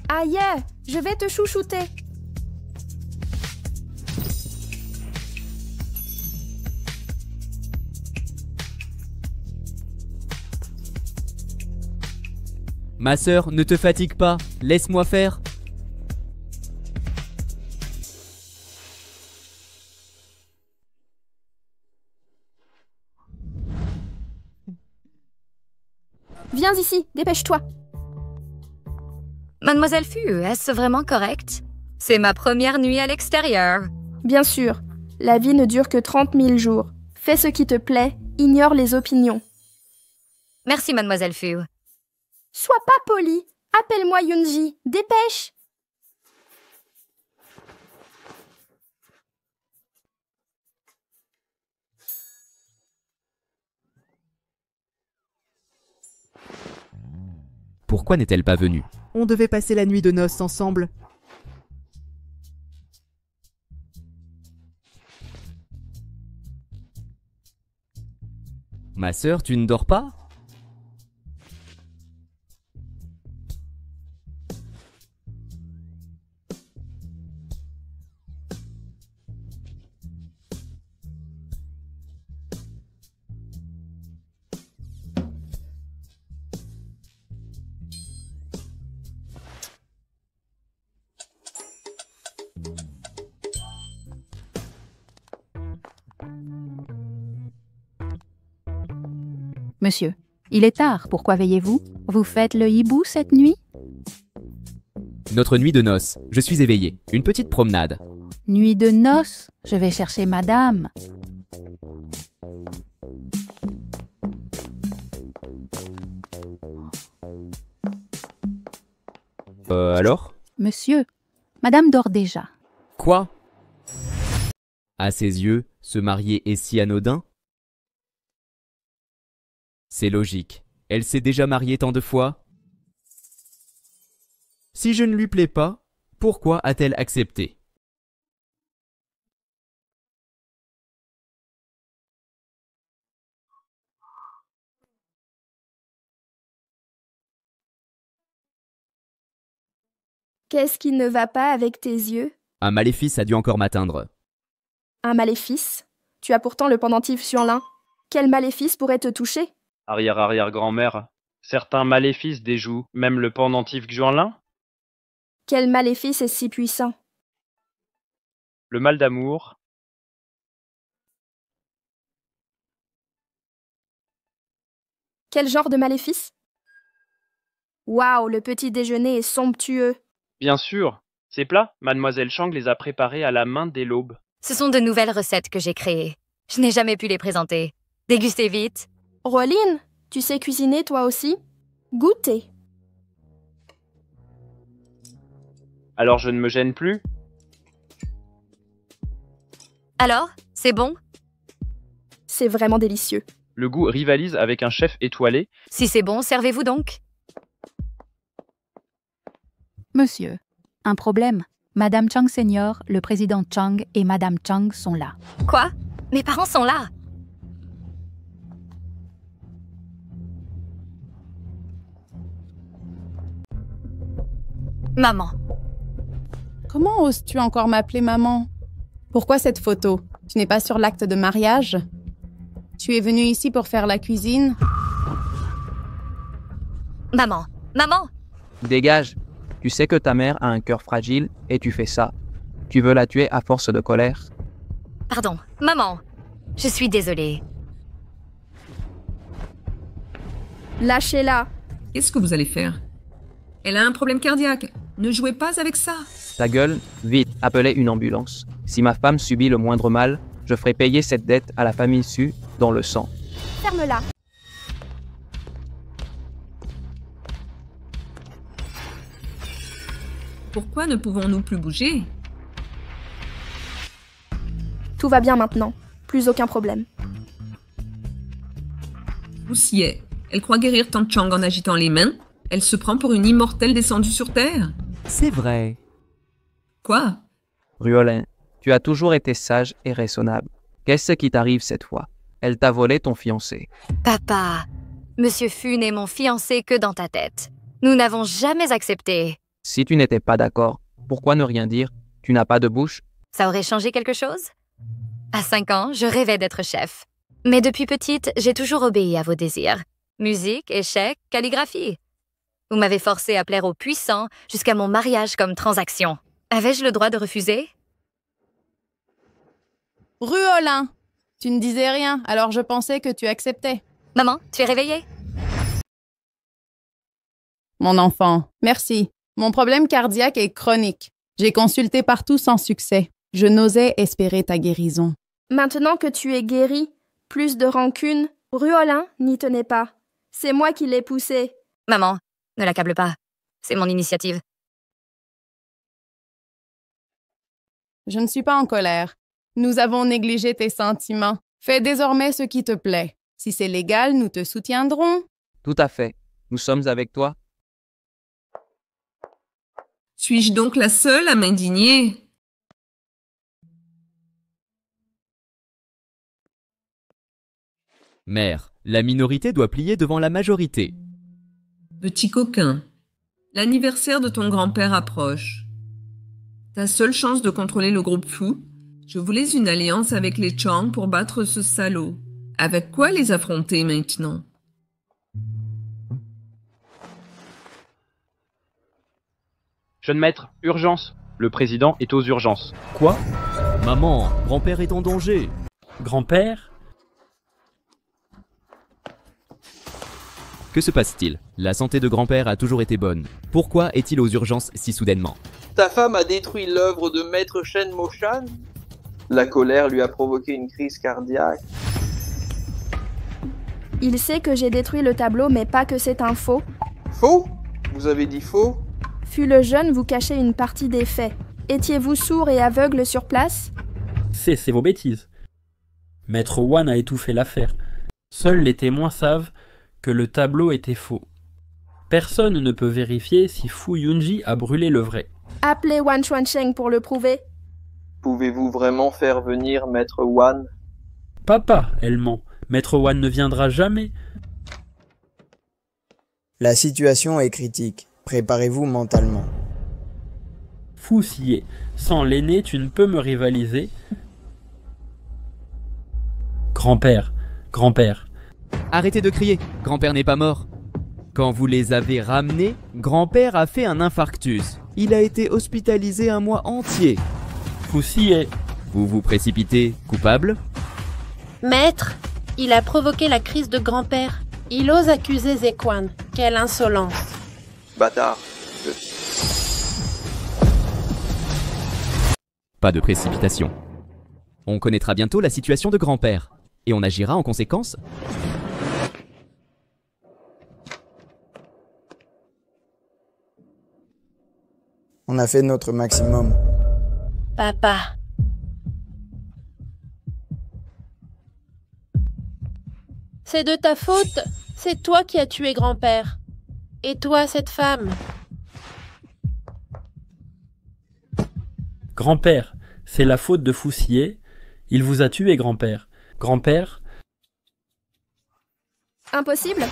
Aïe, je vais te chouchouter. Ma sœur, ne te fatigue pas, laisse-moi faire. Viens ici, dépêche-toi. Mademoiselle Fu, est-ce vraiment correct? C'est ma première nuit à l'extérieur. Bien sûr, la vie ne dure que 30 000 jours. Fais ce qui te plaît, ignore les opinions. Merci, Mademoiselle Fu. Sois pas poli. Appelle-moi Yunji. Dépêche. Pourquoi n'est-elle pas venue? On devait passer la nuit de noces ensemble. Ma sœur, tu ne dors pas? Monsieur, il est tard, pourquoi veillez-vous? Vous faites le hibou cette nuit? Notre nuit de noces. Je suis éveillé. Une petite promenade. Nuit de noces? Je vais chercher madame. Alors? Monsieur, madame dort déjà. Quoi? À ses yeux, se marier est si anodin? C'est logique. Elle s'est déjà mariée tant de fois. Si je ne lui plais pas, pourquoi a-t-elle accepté? Qu'est-ce qui ne va pas avec tes yeux? Un maléfice a dû encore m'atteindre. Un maléfice? Tu as pourtant le pendentif sur l'un. Quel maléfice pourrait te toucher? Arrière-arrière-grand-mère. Certains maléfices déjouent même le pendentif Xuanlin? Quel maléfice est si puissant? Le mal d'amour. Quel genre de maléfice? Waouh, le petit déjeuner est somptueux. Bien sûr. Ces plats, Mademoiselle Chang les a préparés à la main dès l'aube. Ce sont de nouvelles recettes que j'ai créées. Je n'ai jamais pu les présenter. Dégustez vite. Roline, tu sais cuisiner toi aussi? Goûtez. Alors je ne me gêne plus? Alors, c'est bon? C'est vraiment délicieux. Le goût rivalise avec un chef étoilé. Si c'est bon, servez-vous donc. Monsieur, un problème. Madame Chang Senior, le président Chang et Madame Chang sont là. Quoi? Mes parents sont là. Maman. Comment oses-tu encore m'appeler maman? Pourquoi cette photo? Tu n'es pas sur l'acte de mariage? Tu es venue ici pour faire la cuisine? Maman. Maman! Dégage. Tu sais que ta mère a un cœur fragile et tu fais ça. Tu veux la tuer à force de colère? Pardon. Maman. Je suis désolée. Lâchez-la. Qu'est-ce que vous allez faire? Elle a un problème cardiaque. Ne jouez pas avec ça. Ta gueule, vite, appelez une ambulance. Si ma femme subit le moindre mal, je ferai payer cette dette à la famille Su dans le sang. Ferme-la. Pourquoi ne pouvons-nous plus bouger? Tout va bien maintenant. Plus aucun problème. Poussier. Elle croit guérir Tante Chang en agitant les mains. Elle se prend pour une immortelle descendue sur Terre. C'est vrai. Quoi? Ruolin, tu as toujours été sage et raisonnable. Qu'est-ce qui t'arrive cette fois? Elle t'a volé ton fiancé. Papa, Monsieur Fu n'est mon fiancé que dans ta tête. Nous n'avons jamais accepté. Si tu n'étais pas d'accord, pourquoi ne rien dire? Tu n'as pas de bouche? Ça aurait changé quelque chose? À 5 ans, je rêvais d'être chef. Mais depuis petite, j'ai toujours obéi à vos désirs. Musique, échecs, calligraphie. Vous m'avez forcé à plaire aux puissants jusqu'à mon mariage comme transaction. Avais-je le droit de refuser? Ruolin, tu ne disais rien, alors je pensais que tu acceptais. Maman, tu es réveillée? Mon enfant, merci. Mon problème cardiaque est chronique. J'ai consulté partout sans succès. Je n'osais espérer ta guérison. Maintenant que tu es guéri, plus de rancune, Ruolin n'y tenait pas. C'est moi qui l'ai poussé. Maman, ne l'accable pas. C'est mon initiative. Je ne suis pas en colère. Nous avons négligé tes sentiments. Fais désormais ce qui te plaît. Si c'est légal, nous te soutiendrons. Tout à fait. Nous sommes avec toi. Suis-je donc la seule à m'indigner? Mère, la minorité doit plier devant la majorité. Petit coquin, l'anniversaire de ton grand-père approche. Ta seule chance de contrôler le groupe Fu, je voulais une alliance avec les Chang pour battre ce salaud. Avec quoi les affronter maintenant? Jeune maître, urgence. Le président est aux urgences. Quoi? Maman, grand-père est en danger. Grand-père? Que se passe-t-il? La santé de grand-père a toujours été bonne. Pourquoi est-il aux urgences si soudainement? Ta femme a détruit l'œuvre de Maître Shen Moshan? La colère lui a provoqué une crise cardiaque. Il sait que j'ai détruit le tableau, mais pas que c'est un faux. Faux? Vous avez dit faux? Fut le jeune vous cachez une partie des faits. Étiez-vous sourd et aveugle sur place? C'est vos bêtises. Maître Wan a étouffé l'affaire. Seuls les témoins savent que le tableau était faux. Personne ne peut vérifier si Fu Yunji a brûlé le vrai. Appelez Wan Chuancheng pour le prouver. Pouvez-vous vraiment faire venir Maître Wan? Papa, elle ment. Maître Wan ne viendra jamais. La situation est critique. Préparez-vous mentalement. Fu Xie, sans l'aîné, tu ne peux me rivaliser. Grand-père, grand-père. Arrêtez de crier, grand-père n'est pas mort. Quand vous les avez ramenés, grand-père a fait un infarctus. Il a été hospitalisé un mois entier. Fu Xie. Vous vous précipitez, coupable? Maître, il a provoqué la crise de grand-père. Il ose accuser Zequan. Quelle insolence. Bâtard. Pas de précipitation. On connaîtra bientôt la situation de grand-père. Et on agira en conséquence. On a fait notre maximum. Papa. C'est de ta faute. C'est toi qui as tué grand-père. Et toi, cette femme. Grand-père, c'est la faute de Fu Xie. Il vous a tué, grand-père. Grand-père? Impossible?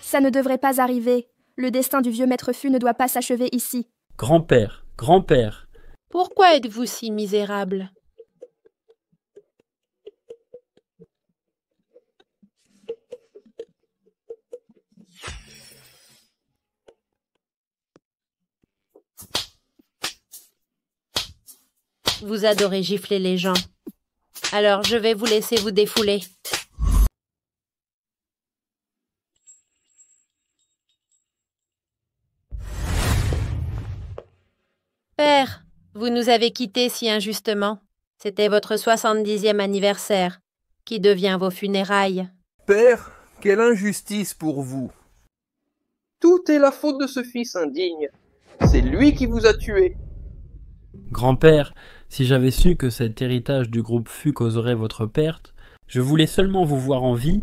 Ça ne devrait pas arriver. Le destin du vieux maître Fu ne doit pas s'achever ici. Grand-père, grand-père. Pourquoi êtes-vous si misérable? Vous adorez gifler les gens. Alors je vais vous laisser vous défouler. Père, vous nous avez quittés si injustement. C'était votre 70e anniversaire. Qui devient vos funérailles? Père, quelle injustice pour vous. Tout est la faute de ce fils indigne. C'est lui qui vous a tué. Grand-père, si j'avais su que cet héritage du groupe Fu causerait votre perte, je voulais seulement vous voir en vie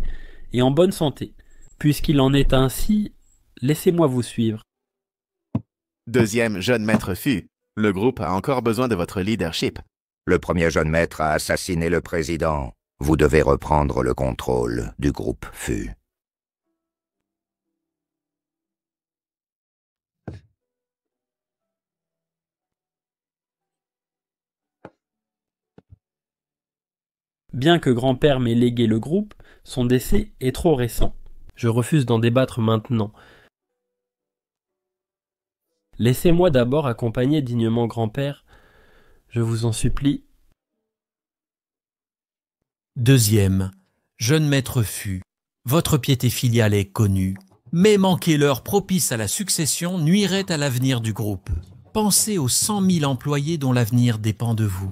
et en bonne santé. Puisqu'il en est ainsi, laissez-moi vous suivre. Deuxième jeune maître Fu, le groupe a encore besoin de votre leadership. Le premier jeune maître a assassiné le président. Vous devez reprendre le contrôle du groupe Fu. Bien que grand-père m'ait légué le groupe, son décès est trop récent. Je refuse d'en débattre maintenant. Laissez-moi d'abord accompagner dignement grand-père. Je vous en supplie. Deuxième, jeune maître Fu, votre piété filiale est connue, mais manquer l'heure propice à la succession nuirait à l'avenir du groupe. Pensez aux 100 000 employés dont l'avenir dépend de vous.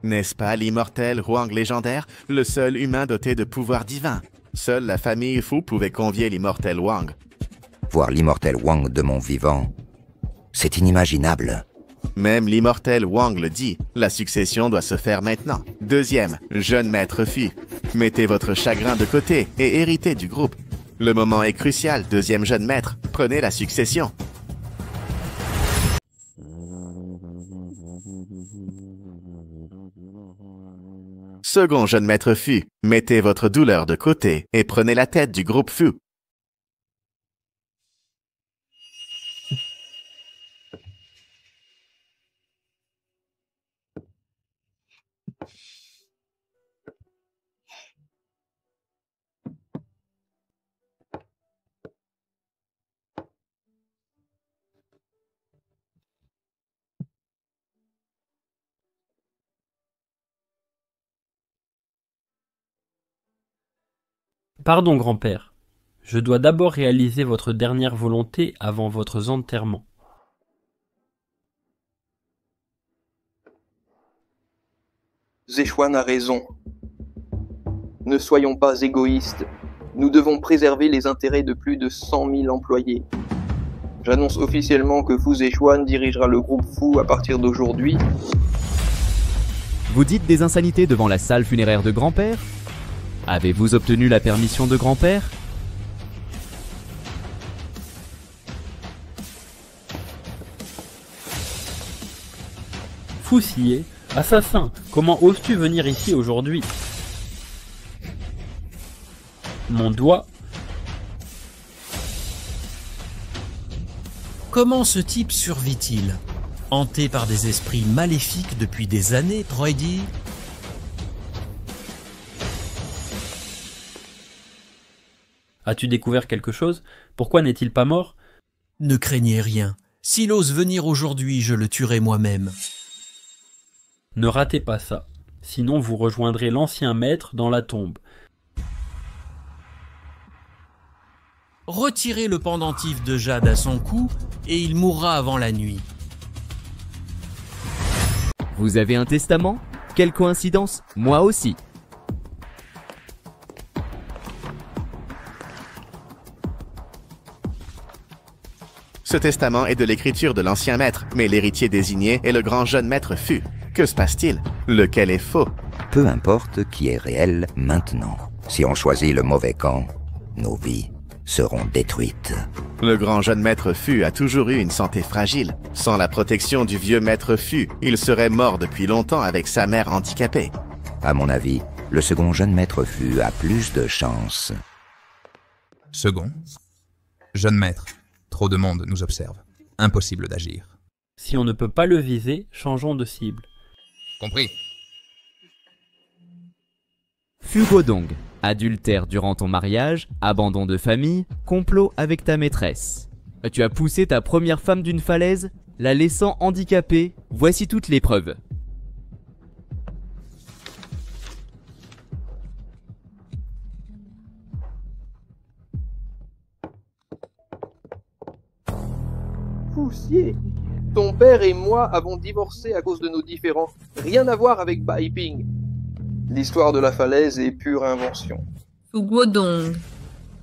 N'est-ce pas l'immortel Huang légendaire, le seul humain doté de pouvoirs divins? Seule la famille Fu pouvait convier l'immortel Wang. Voir l'immortel Wang de mon vivant, c'est inimaginable. Même l'immortel Wang le dit, la succession doit se faire maintenant. Deuxième, jeune maître Fu, mettez votre chagrin de côté et héritez du groupe. Le moment est crucial, deuxième jeune maître, prenez la succession. Second jeune maître Fu, mettez votre douleur de côté et prenez la tête du groupe Fu. Pardon, grand-père. Je dois d'abord réaliser votre dernière volonté avant votre enterrement. Zéchuan a raison. Ne soyons pas égoïstes. Nous devons préserver les intérêts de plus de 100 000 employés. J'annonce officiellement que Fu Zéchuan dirigera le groupe Fu à partir d'aujourd'hui. Vous dites des insanités devant la salle funéraire de grand-père? Avez-vous obtenu la permission de grand-père? Foussier, assassin, comment oses-tu venir ici aujourd'hui? Mon doigt. Comment ce type survit-il? Hanté par des esprits maléfiques depuis des années, Troydi? As-tu découvert quelque chose? Pourquoi n'est-il pas mort? Ne craignez rien. S'il ose venir aujourd'hui, je le tuerai moi-même. Ne ratez pas ça, sinon vous rejoindrez l'ancien maître dans la tombe. Retirez le pendentif de jade à son cou et il mourra avant la nuit. Vous avez un testament? Quelle coïncidence? Moi aussi. Ce testament est de l'écriture de l'ancien maître, mais l'héritier désigné est le grand jeune maître Fu. Que se passe-t-il? Lequel est faux? Peu importe qui est réel maintenant. Si on choisit le mauvais camp, nos vies seront détruites. Le grand jeune maître Fu a toujours eu une santé fragile. Sans la protection du vieux maître Fu, il serait mort depuis longtemps avec sa mère handicapée. À mon avis, le second jeune maître Fu a plus de chance. Second. Jeune maître. Trop de monde nous observe. Impossible d'agir. Si on ne peut pas le viser, changeons de cible. Compris. Fu Godong. Adultère durant ton mariage, abandon de famille, complot avec ta maîtresse. Tu as poussé ta première femme d'une falaise, la laissant handicapée. Voici toutes les preuves. Foussier, ton père et moi avons divorcé à cause de nos différends. Rien à voir avec Bai Ping. L'histoire de la falaise est pure invention. Fu Godong,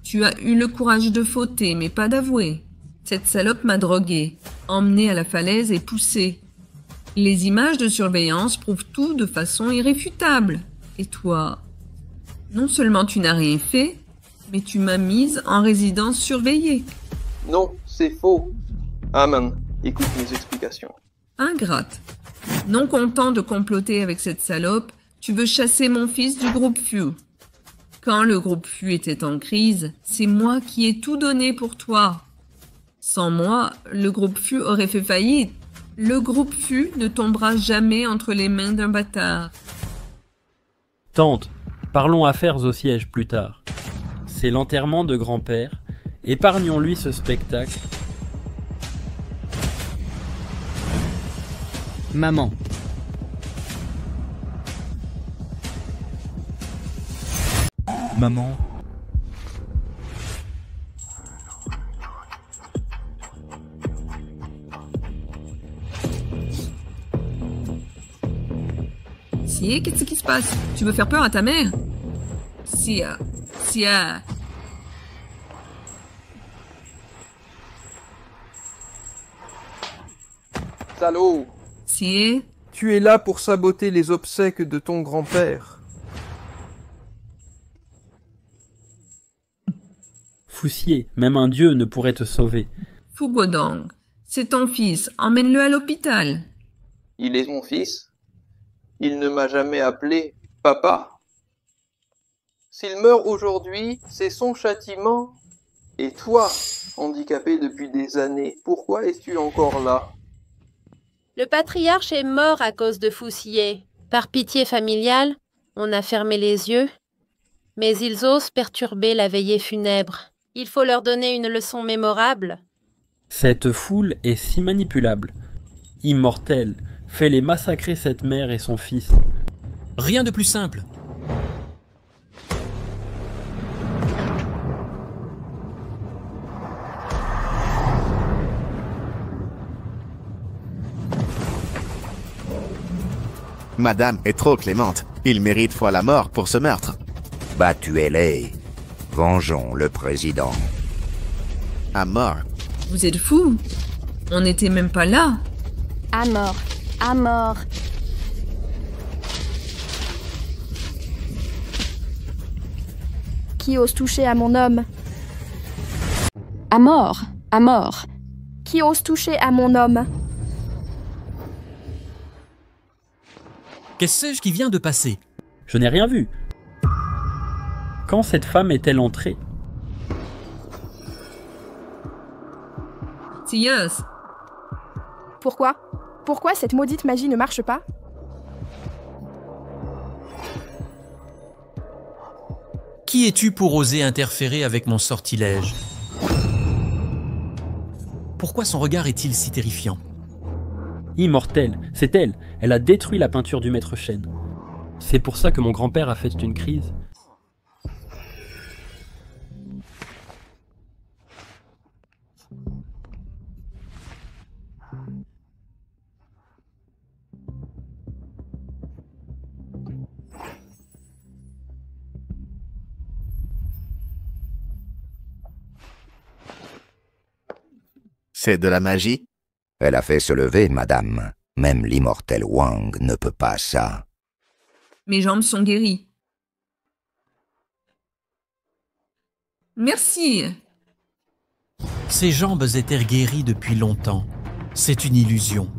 tu as eu le courage de fauter, mais pas d'avouer. Cette salope m'a drogué, emmené à la falaise et poussé. Les images de surveillance prouvent tout de façon irréfutable. Et toi, non seulement tu n'as rien fait, mais tu m'as mise en résidence surveillée. Non, c'est faux. Aman, écoute mes explications. Ingrate. Non content de comploter avec cette salope, tu veux chasser mon fils du groupe Fu. Quand le groupe Fu était en crise, c'est moi qui ai tout donné pour toi. Sans moi, le groupe Fu aurait fait faillite. Le groupe Fu ne tombera jamais entre les mains d'un bâtard. Tante, parlons affaires au siège plus tard. C'est l'enterrement de grand-père. Épargnons-lui ce spectacle. Maman. Maman. Si, qu'est-ce qui se passe? Tu veux faire peur à ta mère? Sia. Salaud! Si. Tu es là pour saboter les obsèques de ton grand-père. Foussier, même un dieu ne pourrait te sauver. Fu Godong, c'est ton fils, emmène-le à l'hôpital. Il est mon fils. Il ne m'a jamais appelé papa. S'il meurt aujourd'hui, c'est son châtiment. Et toi, handicapé depuis des années, pourquoi es-tu encore là? Le patriarche est mort à cause de Foussier. Par pitié familiale, on a fermé les yeux. Mais ils osent perturber la veillée funèbre. Il faut leur donner une leçon mémorable. Cette foule est si manipulable. Immortelle, fais-les massacrer cette mère et son fils. Rien de plus simple. Madame est trop clémente. Il mérite fois la mort pour ce meurtre. Bah tuez-les. Vengeons le président. À mort. Vous êtes fous? On n'était même pas là. À mort. À mort. Qui ose toucher à mon homme? À mort. À mort. Qui ose toucher à mon homme? Qu'est-ce qui vient de passer? Je n'ai rien vu. Quand cette femme est-elle entrée? Yes. Pourquoi? Pourquoi cette maudite magie ne marche pas? Qui es-tu pour oser interférer avec mon sortilège? Pourquoi son regard est-il si terrifiant? Immortelle, c'est elle. Elle a détruit la peinture du maître Shen. C'est pour ça que mon grand-père a fait une crise. C'est de la magie? Elle a fait se lever, madame. Même l'immortel Wang ne peut pas ça. Mes jambes sont guéries. Merci. Ses jambes étaient guéries depuis longtemps. C'est une illusion.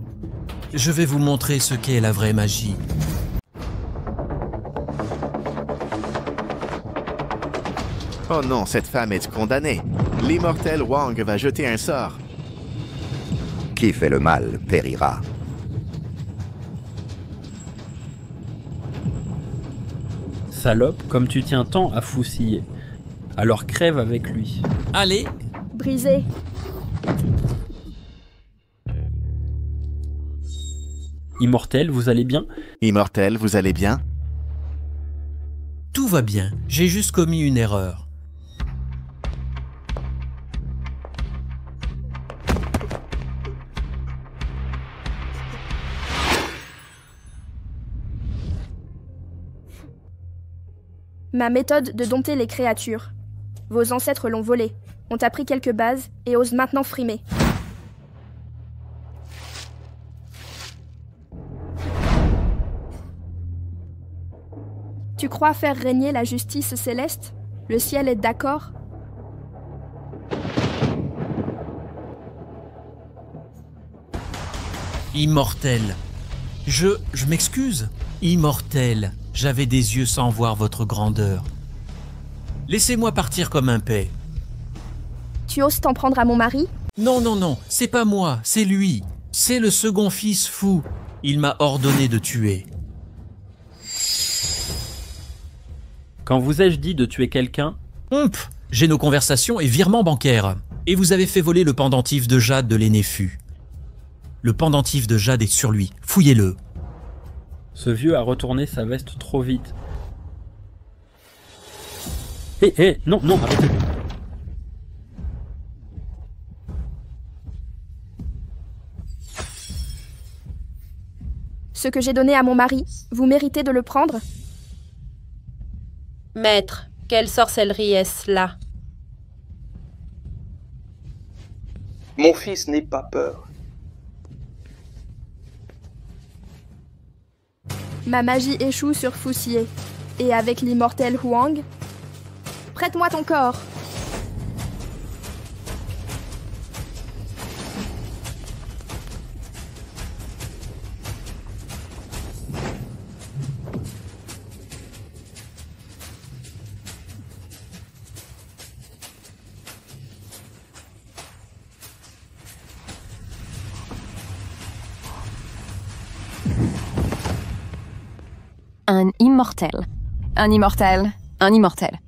Je vais vous montrer ce qu'est la vraie magie. Oh non, cette femme est condamnée. L'immortel Wang va jeter un sort. Qui fait le mal périra. Salope, comme tu tiens tant à fouciller. Alors crève avec lui. Allez. Brisé. Immortel, vous allez bien? Immortel, vous allez bien? Tout va bien, j'ai juste commis une erreur. Ma méthode de dompter les créatures. Vos ancêtres l'ont volée, ont appris quelques bases et osent maintenant frimer. Tu crois faire régner la justice céleste? Le ciel est d'accord? Immortel. Je m'excuse. Immortel. J'avais des yeux sans voir votre grandeur. Laissez-moi partir comme un paix. Tu oses t'en prendre à mon mari? Non, non, non, c'est pas moi, c'est lui. C'est le second fils fou. Il m'a ordonné de tuer. Quand vous ai-je dit de tuer quelqu'un? J'ai nos conversations et virements bancaires. Et vous avez fait voler le pendentif de jade de l'aîné-fu. Le pendentif de jade est sur lui. Fouillez-le. Ce vieux a retourné sa veste trop vite. Hé, non, non, arrêtez. Ce que j'ai donné à mon mari, vous méritez de le prendre? Maître, quelle sorcellerie est-ce là? Mon fils n'aie pas peur. Ma magie échoue sur Foussier. Et avec l'immortel Huang, prête-moi ton corps. Un immortel. Un immortel. Un immortel.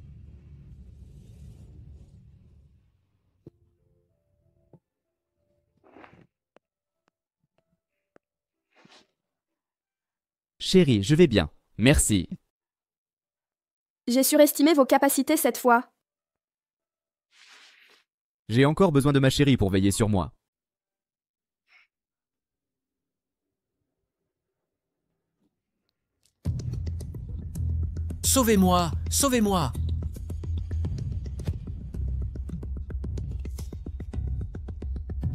Chérie, je vais bien. Merci. J'ai surestimé vos capacités cette fois. J'ai encore besoin de ma chérie pour veiller sur moi. Sauvez-moi! Sauvez-moi!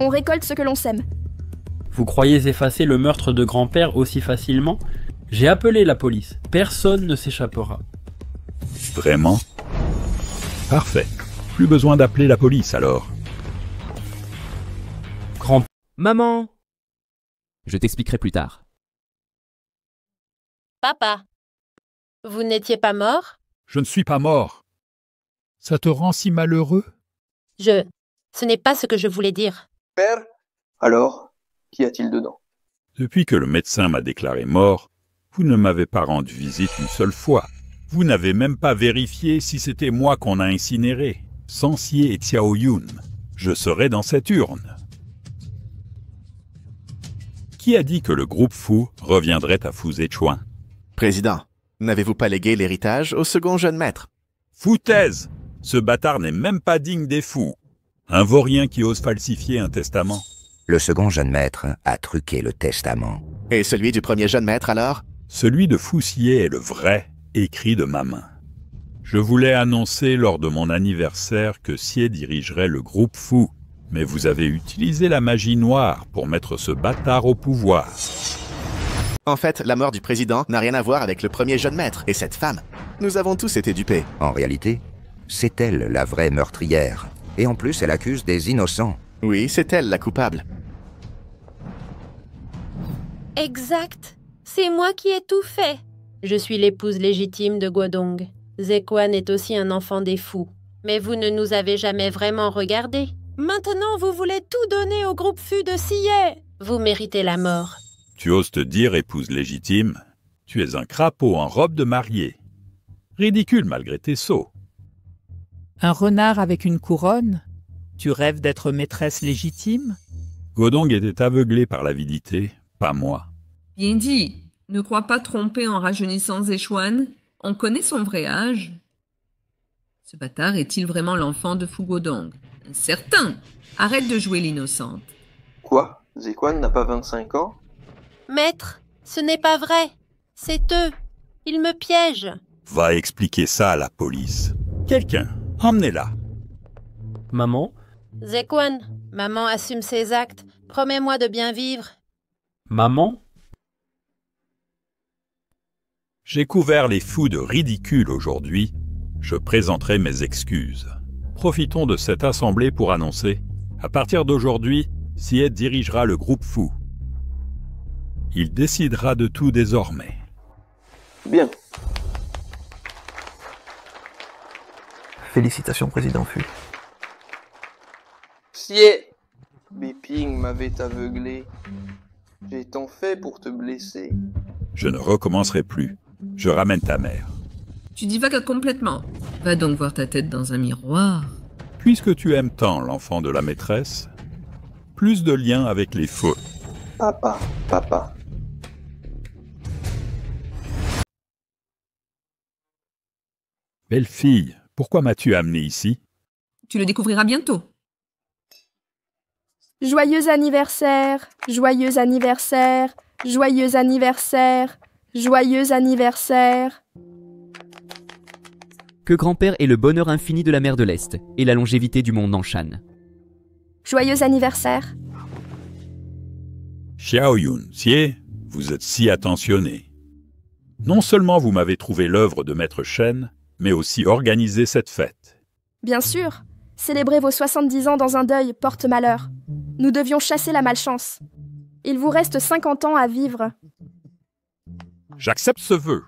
On récolte ce que l'on sème. Vous croyez effacer le meurtre de grand-père aussi facilement? J'ai appelé la police. Personne ne s'échappera. Vraiment? Parfait. Plus besoin d'appeler la police alors. Maman! Je t'expliquerai plus tard. Papa, vous n'étiez pas mort? Je ne suis pas mort. Ça te rend si malheureux? Ce n'est pas ce que je voulais dire. Père? Alors, qu'y a-t-il dedans? Depuis que le médecin m'a déclaré mort, vous ne m'avez pas rendu visite une seule fois. Vous n'avez même pas vérifié si c'était moi qu'on a incinéré. Sans Xie et Xiao Yun, je serais dans cette urne. Qui a dit que le groupe Fu reviendrait à Fu Zhechuan? Président, n'avez-vous pas légué l'héritage au second jeune maître? Foutaise! Ce bâtard n'est même pas digne des fous. Un vaurien qui ose falsifier un testament. Le second jeune maître a truqué le testament. Et celui du premier jeune maître alors? Celui de Fu Xie est le vrai, écrit de ma main. Je voulais annoncer lors de mon anniversaire que Xie dirigerait le groupe Fu, mais vous avez utilisé la magie noire pour mettre ce bâtard au pouvoir. En fait, la mort du président n'a rien à voir avec le premier jeune maître et cette femme. Nous avons tous été dupés. En réalité, c'est elle la vraie meurtrière. Et en plus, elle accuse des innocents. Oui, c'est elle la coupable. Exact. C'est moi qui ai tout fait. Je suis l'épouse légitime de Guodong. Zequan est aussi un enfant des fous. Mais vous ne nous avez jamais vraiment regardés. Maintenant, vous voulez tout donner au groupe Fu de Xie. Vous méritez la mort. Tu oses te dire épouse légitime? Tu es un crapaud en robe de mariée. Ridicule malgré tes sots. Un renard avec une couronne? Tu rêves d'être maîtresse légitime? Guodong était aveuglé par l'avidité, pas moi. Bien dit. Ne crois pas tromper en rajeunissant Zhechuan. On connaît son vrai âge. Ce bâtard est-il vraiment l'enfant de Fu Guodong? Certain. Arrête de jouer l'innocente. Quoi? Zequan n'a pas 25 ans? Maître, ce n'est pas vrai. C'est eux. Ils me piègent. Va expliquer ça à la police. Quelqu'un, emmenez-la. Maman? Zequan, maman assume ses actes. Promets-moi de bien vivre. Maman? J'ai couvert les fous de ridicule aujourd'hui. Je présenterai mes excuses. Profitons de cette assemblée pour annoncer, à partir d'aujourd'hui, Xie dirigera le groupe Fu. Il décidera de tout désormais. Bien. Félicitations, Président Fu. Xie! Beiping m'avait aveuglé. J'ai tant fait pour te blesser. Je ne recommencerai plus. Je ramène ta mère. Tu divagues complètement. Va donc voir ta tête dans un miroir. Puisque tu aimes tant l'enfant de la maîtresse, plus de liens avec les fous. Papa, papa. Belle fille, pourquoi m'as-tu amené ici? Tu le découvriras bientôt. Joyeux anniversaire, joyeux anniversaire, joyeux anniversaire, joyeux anniversaire. Que grand-père ait le bonheur infini de la mer de l'Est et la longévité du monde Nanshan. Joyeux anniversaire. Xiao Yun, Xie, vous êtes si attentionné. Non seulement vous m'avez trouvé l'œuvre de Maître Shen, mais aussi organisé cette fête. Bien sûr, célébrer vos 70 ans dans un deuil porte malheur. Nous devions chasser la malchance. Il vous reste 50 ans à vivre. J'accepte ce vœu.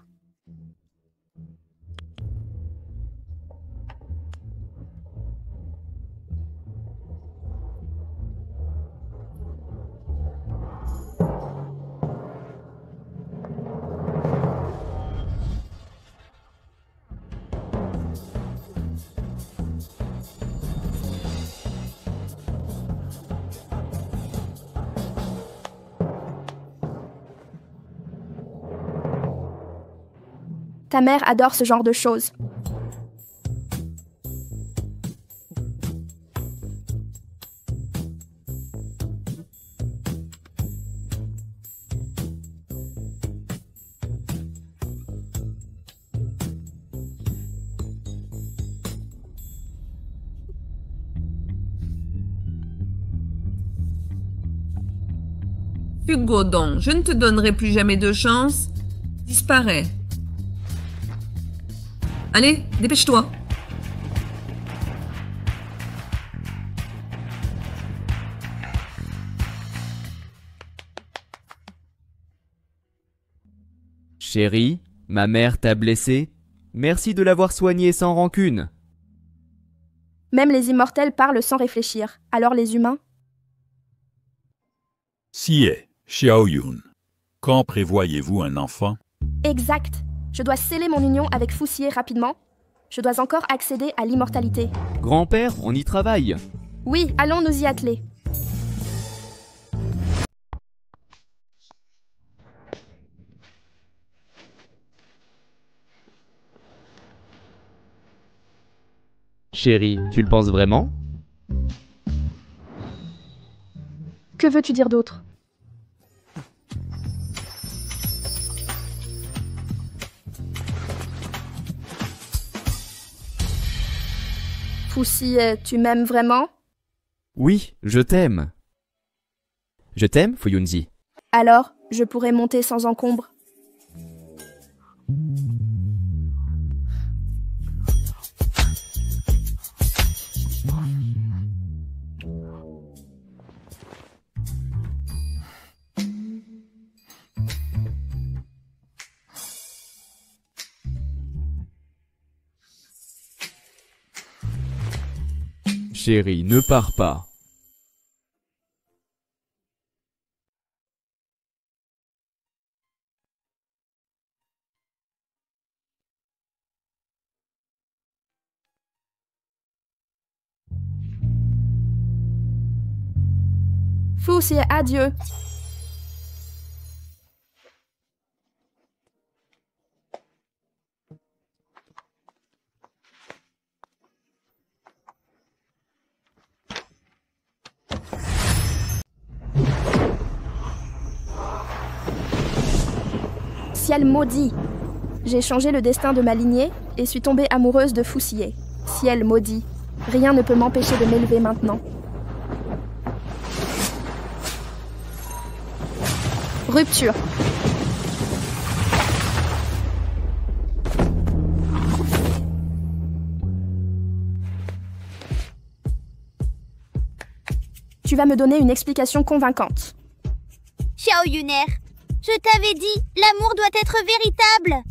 Ta mère adore ce genre de choses. Godon, je ne te donnerai plus jamais de chance. Disparais. Allez, dépêche-toi. Chérie, ma mère t'a blessé. Merci de l'avoir soignée sans rancune. Même les immortels parlent sans réfléchir. Alors les humains? Sié, Xiaoyun, quand prévoyez-vous un enfant? Exact. Je dois sceller mon union avec Fuxie rapidement. Je dois encore accéder à l'immortalité. Grand-père, on y travaille. Oui, allons nous y atteler. Chérie, tu le penses vraiment? Que veux-tu dire d'autre? Fuxie, tu m'aimes vraiment? Oui, je t'aime. Je t'aime, Fuyunji. Alors, je pourrais monter sans encombre. Chérie, ne pars pas. Fuxie, adieu. Ciel maudit. J'ai changé le destin de ma lignée et suis tombée amoureuse de Fuxie. Ciel maudit. Rien ne peut m'empêcher de m'élever maintenant. Rupture. Tu vas me donner une explication convaincante. Xiaoyuner, je t'avais dit, l'amour doit être véritable.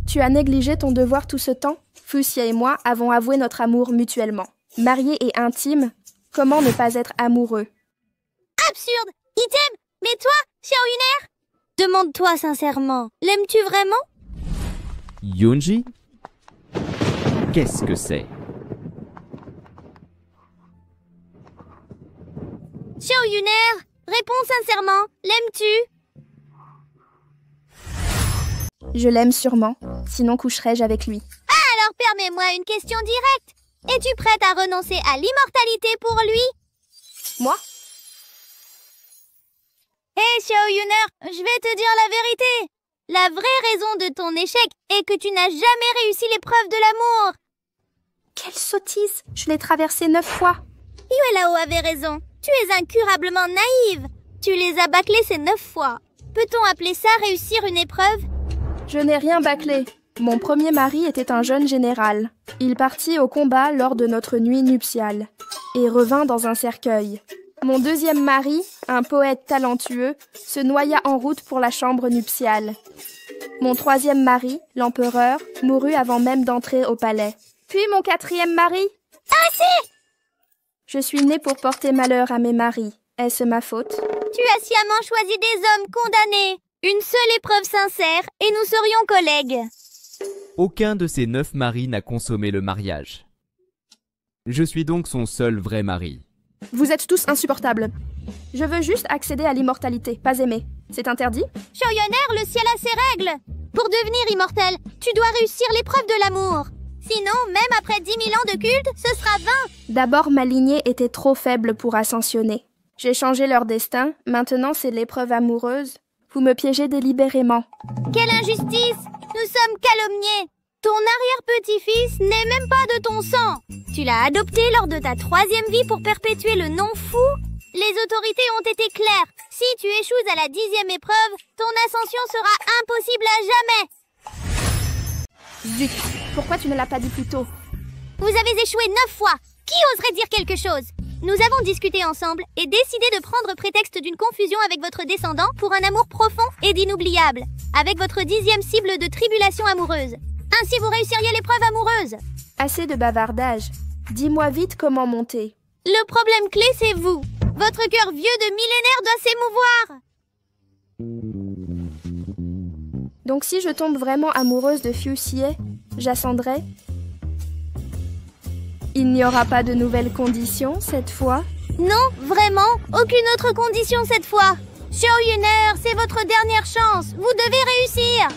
Tu as négligé ton devoir tout ce temps? Fuxie et moi avons avoué notre amour mutuellement. Mariés et intimes, comment ne pas être amoureux? Absurde. Il t'aime. Mais toi, Xiaoyuner, demande-toi sincèrement, l'aimes-tu vraiment? Yunji? Qu'est-ce que c'est? Xiaoyuner, réponds sincèrement, l'aimes-tu? Je l'aime sûrement, sinon coucherais-je avec lui. Alors permets-moi une question directe. Es-tu prête à renoncer à l'immortalité pour lui? Moi? Hé, Xiaoyuner, je vais te dire la vérité. La vraie raison de ton échec est que tu n'as jamais réussi l'épreuve de l'amour. Quelle sottise! Je l'ai traversée 9 fois. Yuelao avait raison. Tu es incurablement naïve. Tu les as bâclés ces 9 fois. Peut-on appeler ça réussir une épreuve? Je n'ai rien bâclé. Mon premier mari était un jeune général. Il partit au combat lors de notre nuit nuptiale et revint dans un cercueil. Mon deuxième mari, un poète talentueux, se noya en route pour la chambre nuptiale. Mon troisième mari, l'empereur, mourut avant même d'entrer au palais. Puis mon quatrième mari... Assez! Je suis née pour porter malheur à mes maris. Est-ce ma faute? Tu as sciemment choisi des hommes condamnés. Une seule épreuve sincère et nous serions collègues. Aucun de ces 9 maris n'a consommé le mariage. Je suis donc son seul vrai mari. Vous êtes tous insupportables. Je veux juste accéder à l'immortalité, pas aimer. C'est interdit? Xiaoyuner, le ciel a ses règles. Pour devenir immortel, tu dois réussir l'épreuve de l'amour. Sinon, même après 10 000 ans de culte, ce sera vain. D'abord, ma lignée était trop faible pour ascensionner. J'ai changé leur destin, maintenant c'est l'épreuve amoureuse. Vous me piégez délibérément. Quelle injustice! Nous sommes calomniés. Ton arrière-petit-fils n'est même pas de ton sang. Tu l'as adopté lors de ta 3e vie pour perpétuer le nom fou, Les autorités ont été claires. Si tu échoues à la 10e épreuve, ton ascension sera impossible à jamais. Zut, pourquoi tu ne l'as pas dit plus tôt? Vous avez échoué 9 fois. Qui oserait dire quelque chose? Nous avons discuté ensemble et décidé de prendre prétexte d'une confusion avec votre descendant pour un amour profond et d'inoubliable, avec votre 10e cible de tribulation amoureuse. Ainsi vous réussiriez l'épreuve amoureuse. Assez de bavardage. Dis-moi vite comment monter. Le problème clé, c'est vous. Votre cœur vieux de millénaires doit s'émouvoir. Donc si je tombe vraiment amoureuse de Fu Xie, j'ascendrai? Il n'y aura pas de nouvelles conditions cette fois? Non, vraiment, aucune autre condition cette fois. Xiao Yuner, c'est votre dernière chance. Vous devez réussir.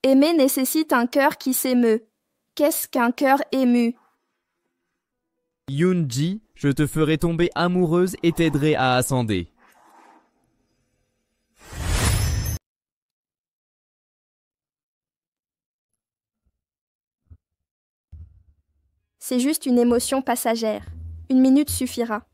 Aimer nécessite un cœur qui s'émeut. Qu'est-ce qu'un cœur ému? Yoonji, je te ferai tomber amoureuse et t'aiderai à ascender. C'est juste une émotion passagère. 1 minute suffira.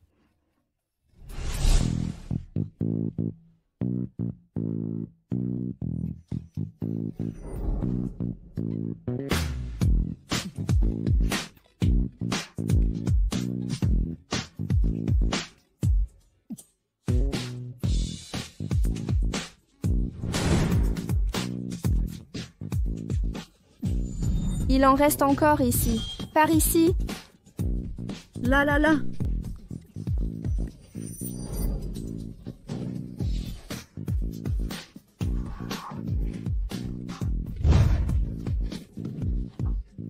Il en reste encore ici. Par ici. Là, là, là.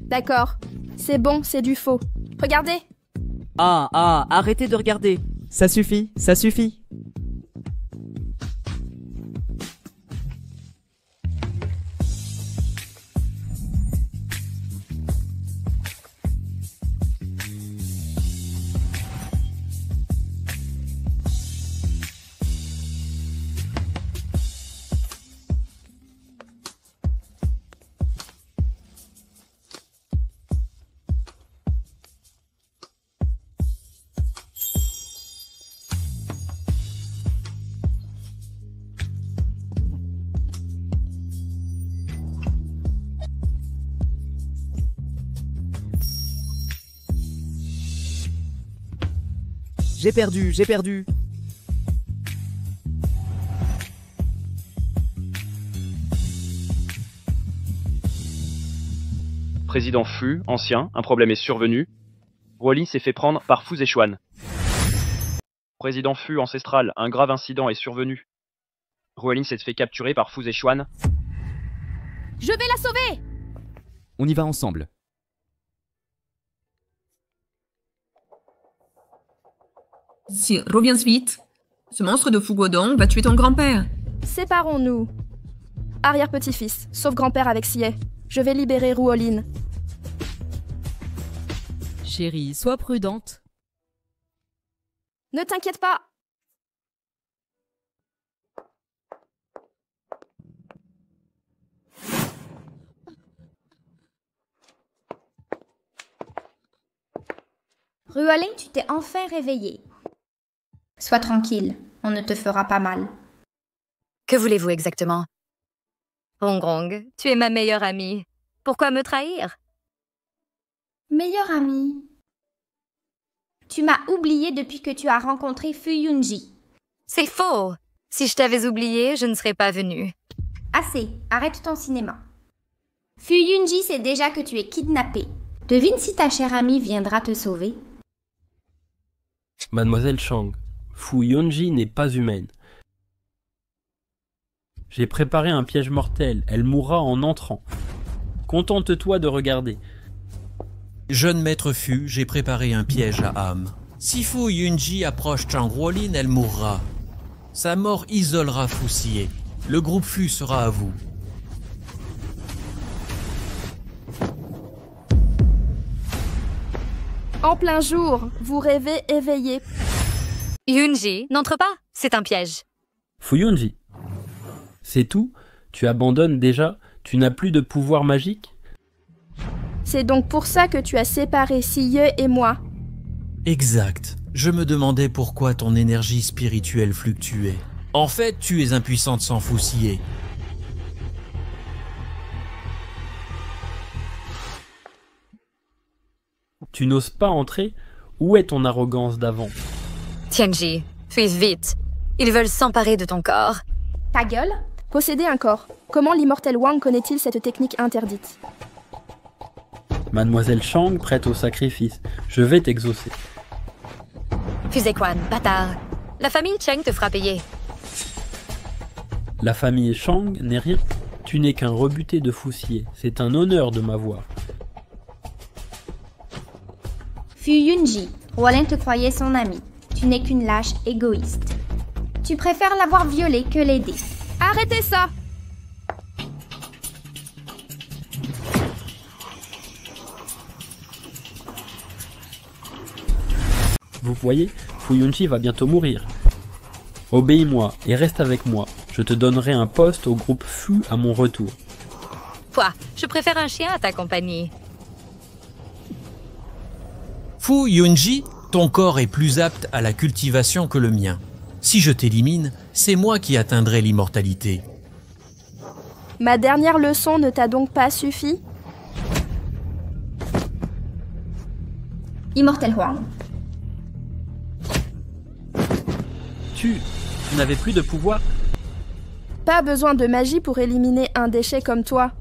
D'accord. C'est bon, c'est du faux. Regardez. Arrêtez de regarder. Ça suffit, ça suffit. J'ai perdu. Président Fu, ancien, un problème est survenu. Ruolin s'est fait prendre par Fu Zexuan. Président Fu, ancestral, un grave incident est survenu. Ruolin s'est fait capturer par Fu Zexuan. Je vais la sauver! On y va ensemble. Si, reviens vite. Ce monstre de Fu Guodong va tuer ton grand-père. Séparons-nous. Arrière-petit-fils, sauf grand-père avec Xie. Je vais libérer Ruolin. Chérie, sois prudente. Ne t'inquiète pas. Ruolin, tu t'es enfin réveillé. Sois tranquille, on ne te fera pas mal. Que voulez-vous exactement? Rongrong, tu es ma meilleure amie. Pourquoi me trahir? Meilleure amie. Tu m'as oublié depuis que tu as rencontré Fu Yunji. C'est faux. Si je t'avais oublié, je ne serais pas venue. Assez, arrête ton cinéma. Fu Yunji sait déjà que tu es kidnappée. Devine si ta chère amie viendra te sauver. Mademoiselle Chang, Fu Yunji n'est pas humaine. J'ai préparé un piège mortel, elle mourra en entrant. Contente-toi de regarder. Jeune maître Fu, j'ai préparé un piège à âme. Si Fu Yunji approche Chang Ruolin, elle mourra. Sa mort isolera Fu Xie. Le groupe Fu sera à vous. En plein jour, vous rêvez éveillé. Yunji, n'entre pas, c'est un piège. Fuyunji. C'est tout? Tu abandonnes déjà? Tu n'as plus de pouvoir magique? C'est donc pour ça que tu as séparé Siye et moi. Exact. Je me demandais pourquoi ton énergie spirituelle fluctuait. En fait, tu es impuissante sans Foussier. Tu n'oses pas entrer? Où est ton arrogance d'avant? Tianji, fuis vite. Ils veulent s'emparer de ton corps. Ta gueule? Posséder un corps. Comment l'immortel Wang connaît-il cette technique interdite? Mademoiselle Shang, prête au sacrifice. Je vais t'exaucer. Fusekwan, bâtard. La famille Cheng te fera payer. La famille Shang n'est rien. Tu n'es qu'un rebuté de Foussier. C'est un honneur de m'avoir. Fuyunji, Rollin te croyait son ami. Tu n'es qu'une lâche égoïste. Tu préfères l'avoir violé que l'aider. Arrêtez ça! Vous voyez, Fuyunji va bientôt mourir. Obéis-moi et reste avec moi. Je te donnerai un poste au groupe Fu à mon retour. Quoi? Je préfère un chien à ta compagnie. Fuyunji, ton corps est plus apte à la cultivation que le mien. Si je t'élimine, c'est moi qui atteindrai l'immortalité. Ma dernière leçon ne t'a donc pas suffi? Immortel Huang. Tu n'avais plus de pouvoir? Pas besoin de magie pour éliminer un déchet comme toi.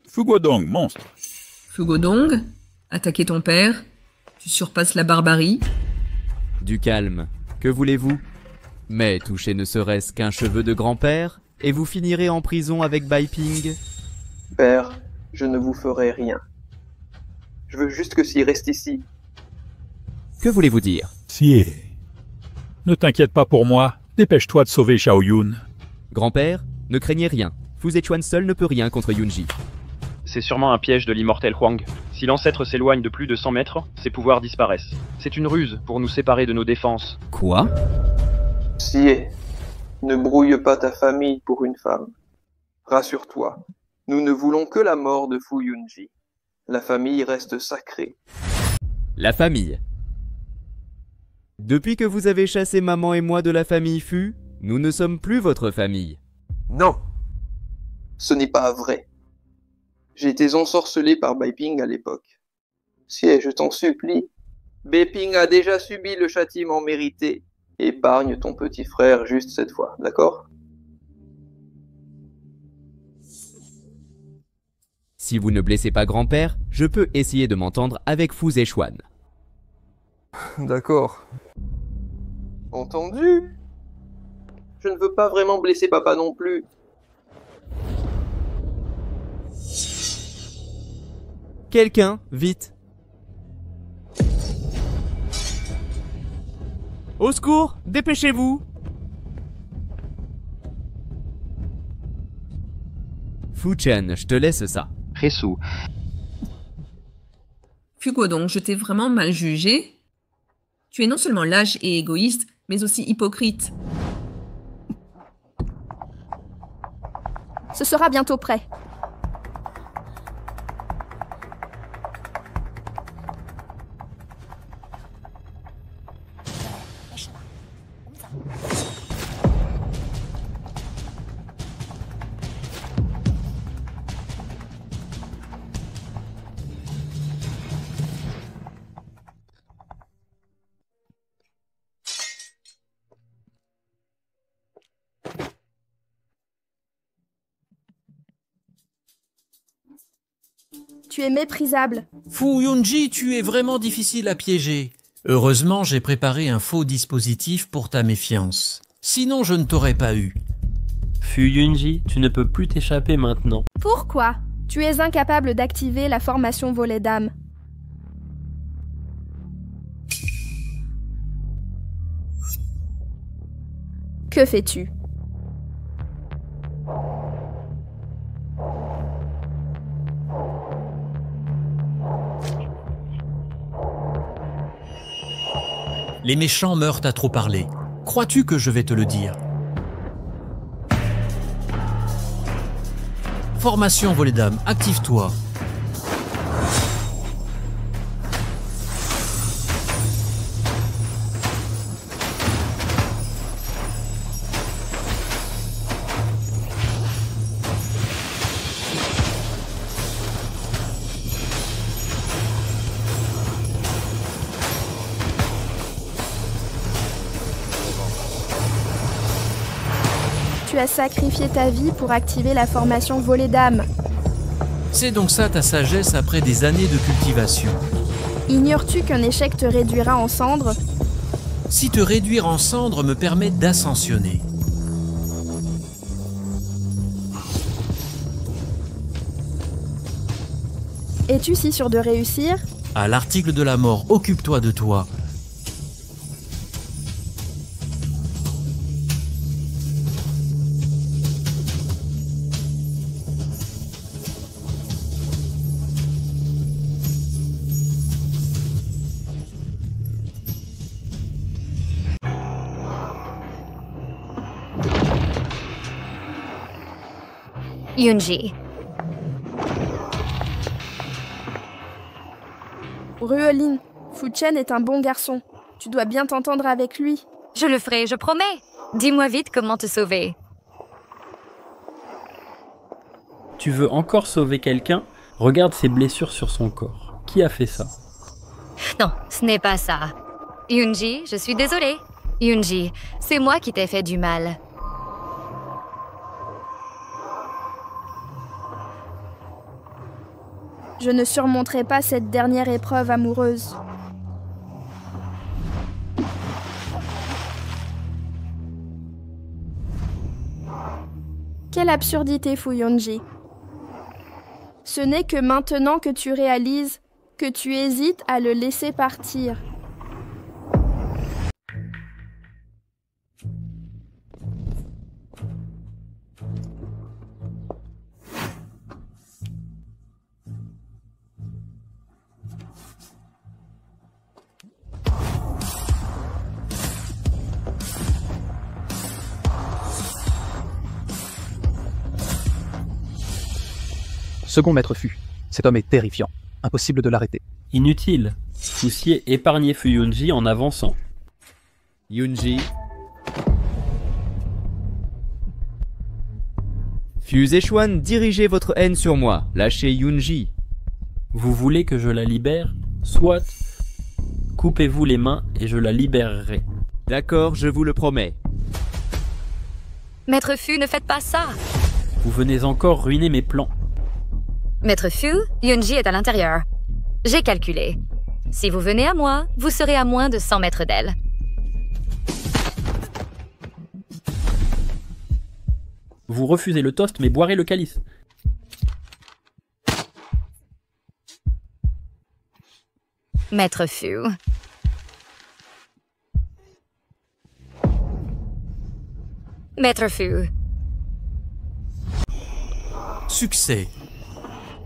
Fugodong, monstre. Fugodong, attaquer ton père, tu surpasses la barbarie. Du calme, que voulez-vous? Mais touchez ne serait-ce qu'un cheveu de grand-père, et vous finirez en prison avec Bai Ping. Père, je ne vous ferai rien. Je veux juste que s'il reste ici. Que voulez-vous dire? Si. Ne t'inquiète pas pour moi, dépêche-toi de sauver Xiaoyun. Grand-père, ne craignez rien. Fuzechuan seul ne peut rien contre Yunji. C'est sûrement un piège de l'immortel Huang. Si l'ancêtre s'éloigne de plus de 100 mètres, ses pouvoirs disparaissent. C'est une ruse pour nous séparer de nos défenses. Quoi? Siye, ne brouille pas ta famille pour une femme. Rassure-toi, nous ne voulons que la mort de Fuyunji. La famille reste sacrée. La famille. Depuis que vous avez chassé maman et moi de la famille Fu, nous ne sommes plus votre famille. Non, ce n'est pas vrai. J'ai été ensorcelé par Bai Ping à l'époque. Siye, je t'en supplie. Bai Ping a déjà subi le châtiment mérité. Épargne ton petit frère juste cette fois, d'accord? Si vous ne blessez pas grand-père, je peux essayer de m'entendre avec Fuzechuan. D'accord. Entendu? Je ne veux pas vraiment blesser papa non plus. Quelqu'un, vite. Au secours, dépêchez-vous. Fu-Chen, je te laisse ça. Resu. Fugodong, je t'ai vraiment mal jugé. Tu es non seulement lâche et égoïste, mais aussi hypocrite. Ce sera bientôt prêt. Tu es méprisable. Fuyunji, tu es vraiment difficile à piéger. Heureusement, j'ai préparé un faux dispositif pour ta méfiance. Sinon, je ne t'aurais pas eu. Fuyunji, tu ne peux plus t'échapper maintenant. Pourquoi? Tu es incapable d'activer la formation volet d'âme. Que fais-tu? Les méchants meurent à trop parler. Crois-tu que je vais te le dire? Formation volée d'âme, active-toi. Tu as sacrifié ta vie pour activer la formation volée d'âme. C'est donc ça ta sagesse après des années de cultivation. Ignores-tu qu'un échec te réduira en cendres? Si te réduire en cendres me permet d'ascensionner. Es-tu si sûr de réussir? À l'article de la mort, occupe-toi de toi. Yunji. Ruolin, Fu Chen est un bon garçon. Tu dois bien t'entendre avec lui. Je le ferai, je promets. Dis-moi vite comment te sauver. Tu veux encore sauver quelqu'un? Regarde ses blessures sur son corps. Qui a fait ça? Non, ce n'est pas ça. Yunji, je suis désolée. Yunji, c'est moi qui t'ai fait du mal. Je ne surmonterai pas cette dernière épreuve amoureuse. Quelle absurdité, Fu Yunji. Ce n'est que maintenant que tu réalises que tu hésites à le laisser partir. Second maître Fu. Cet homme est terrifiant. Impossible de l'arrêter. Inutile. Fussiez épargner Fuyunji en avançant. Yunji. Fu Zexuan, dirigez votre haine sur moi. Lâchez Yunji. Vous voulez que je la libère? Soit. Coupez-vous les mains et je la libérerai. D'accord, je vous le promets. Maître Fu, ne faites pas ça. Vous venez encore ruiner mes plans. Maître Fu, Yunji est à l'intérieur. J'ai calculé. Si vous venez à moi, vous serez à moins de 100 mètres d'elle. Vous refusez le toast, mais boirez le calice. Maître Fu. Maître Fu. Succès.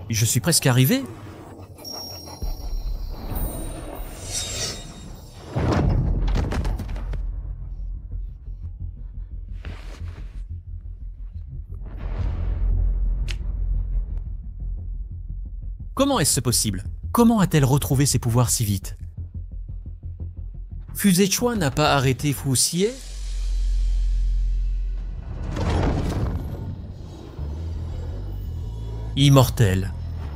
Je suis presque arrivé. Comment est-ce possible? Comment a-t-elle retrouvé ses pouvoirs si vite? Fu Zexuan n'a pas arrêté Fu Xie? Immortel.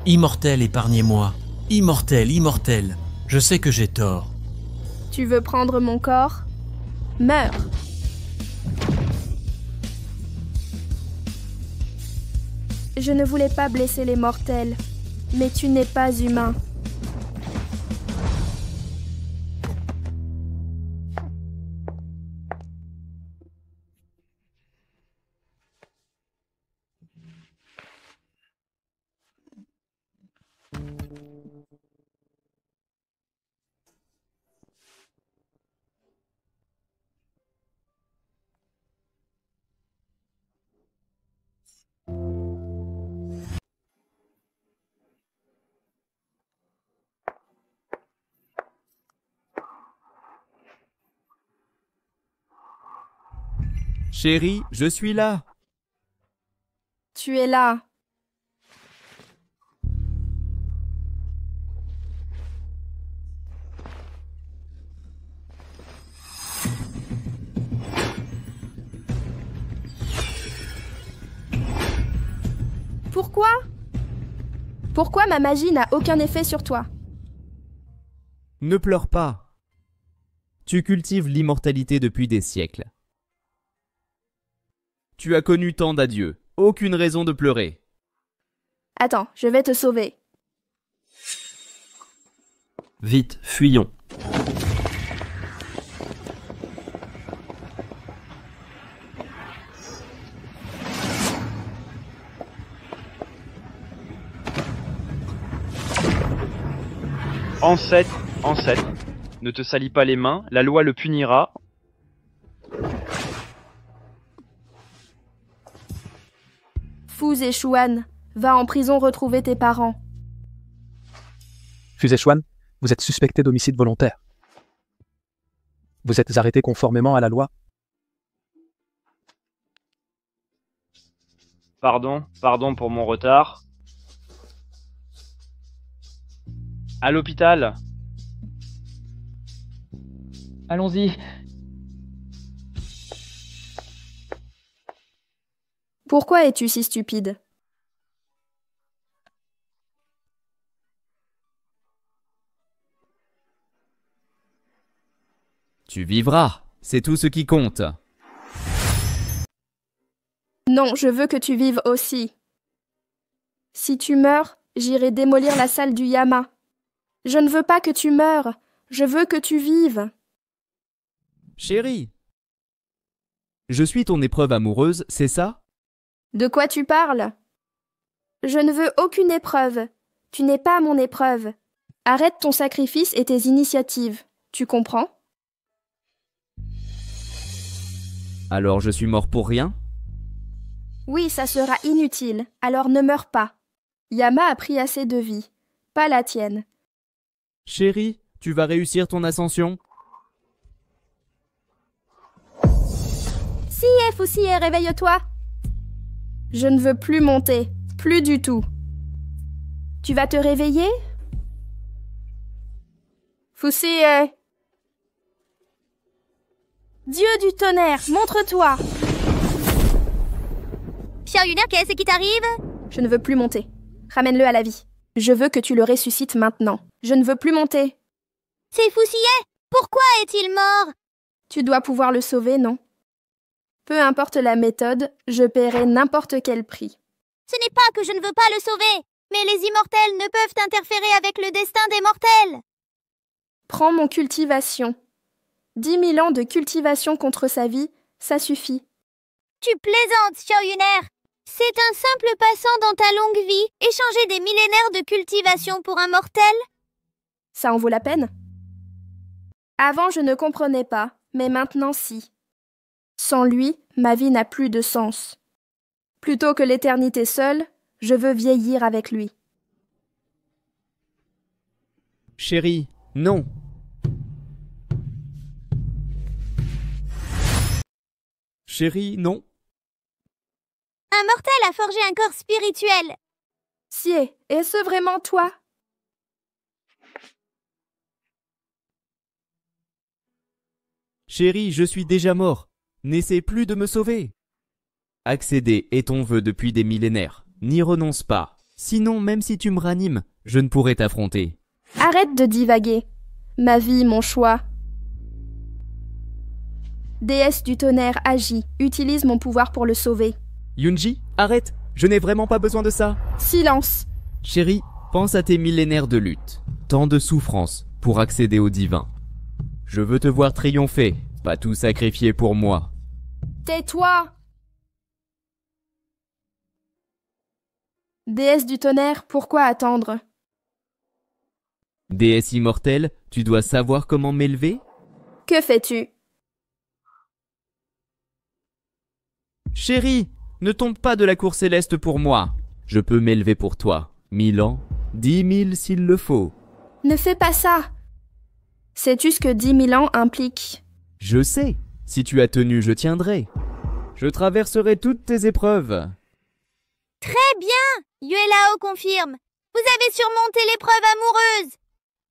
Immortel, épargnez-moi. Immortel, immortel. Je sais que j'ai tort. Tu veux prendre mon corps? Meurs. Je ne voulais pas blesser les mortels, mais tu n'es pas humain. Chérie, je suis là. Tu es là. Pourquoi? Pourquoi ma magie n'a aucun effet sur toi? Ne pleure pas. Tu cultives l'immortalité depuis des siècles. Tu as connu tant d'adieux. Aucune raison de pleurer. Attends, je vais te sauver. Vite, fuyons. Ancêtre, ne te salis pas les mains, la loi le punira. Fuz et Shuan, va en prison retrouver tes parents. Fuz et Shuan, vous êtes suspecté d'homicide volontaire. Vous êtes arrêtés conformément à la loi. Pardon pour mon retard. À l'hôpital. Allons-y. Pourquoi es-tu si stupide? Tu vivras, c'est tout ce qui compte. Non, je veux que tu vives aussi. Si tu meurs, j'irai démolir la salle du Yama. Je ne veux pas que tu meures, je veux que tu vives. Chérie, je suis ton épreuve amoureuse, c'est ça? De quoi tu parles? Je ne veux aucune épreuve. Tu n'es pas mon épreuve. Arrête ton sacrifice et tes initiatives. Tu comprends? Alors je suis mort pour rien? Oui, ça sera inutile, alors ne meurs pas. Yama a pris assez de vie, pas la tienne. Chérie, tu vas réussir ton ascension? Fusiye, réveille-toi. Je ne veux plus monter, plus du tout. Tu vas te réveiller? Fusiye! Dieu du tonnerre, montre-toi! Xiao Yuner, qu'est-ce qui t'arrive? Je ne veux plus monter. Ramène-le à la vie. Je veux que tu le ressuscites maintenant. Je ne veux plus monter. C'est Fusiye! Pourquoi est-il mort? Tu dois pouvoir le sauver, non? Peu importe la méthode, je paierai n'importe quel prix. Ce n'est pas que je ne veux pas le sauver, mais les immortels ne peuvent interférer avec le destin des mortels. Prends mon cultivation. 10 000 ans de cultivation contre sa vie, ça suffit. Tu plaisantes, Xiao Yuner. C'est un simple passant dans ta longue vie, échanger des millénaires de cultivation pour un mortel? Ça en vaut la peine? Avant, je ne comprenais pas, mais maintenant, si. Sans lui, ma vie n'a plus de sens. Plutôt que l'éternité seule, je veux vieillir avec lui. Chérie, non. Chérie, non. Un mortel a forgé un corps spirituel. Xie, est-ce vraiment toi? Chérie, je suis déjà mort. N'essaie plus de me sauver. Accéder est ton vœu depuis des millénaires. N'y renonce pas. Sinon, même si tu me ranimes, je ne pourrai t'affronter. Arrête de divaguer. Ma vie, mon choix. Déesse du tonnerre, agis. Utilise mon pouvoir pour le sauver. Yunji, arrête. Je n'ai vraiment pas besoin de ça. Silence. Chérie, pense à tes millénaires de lutte. Tant de souffrances pour accéder au divin. Je veux te voir triompher, pas tout sacrifier pour moi. Tais-toi! Déesse du tonnerre, pourquoi attendre? Déesse immortelle, tu dois savoir comment m'élever? Que fais-tu? Chérie, ne tombe pas de la cour céleste pour moi. Je peux m'élever pour toi. 1000 ans, 10 000 s'il le faut. Ne fais pas ça! Sais-tu ce que 10 000 ans implique? Je sais. Si tu as tenu, je tiendrai. Je traverserai toutes tes épreuves. Très bien, Yuelao confirme. Vous avez surmonté l'épreuve amoureuse.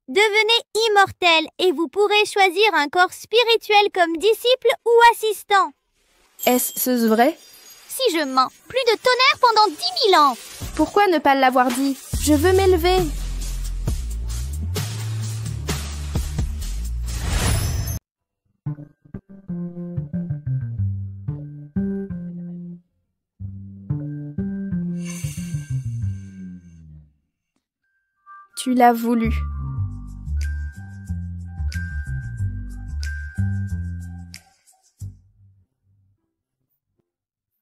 Devenez immortel et vous pourrez choisir un corps spirituel comme disciple ou assistant. Est-ce vrai? Si je mens, plus de tonnerre pendant 10 000 ans. Pourquoi ne pas l'avoir dit? Je veux m'élever. Tu l'as voulu.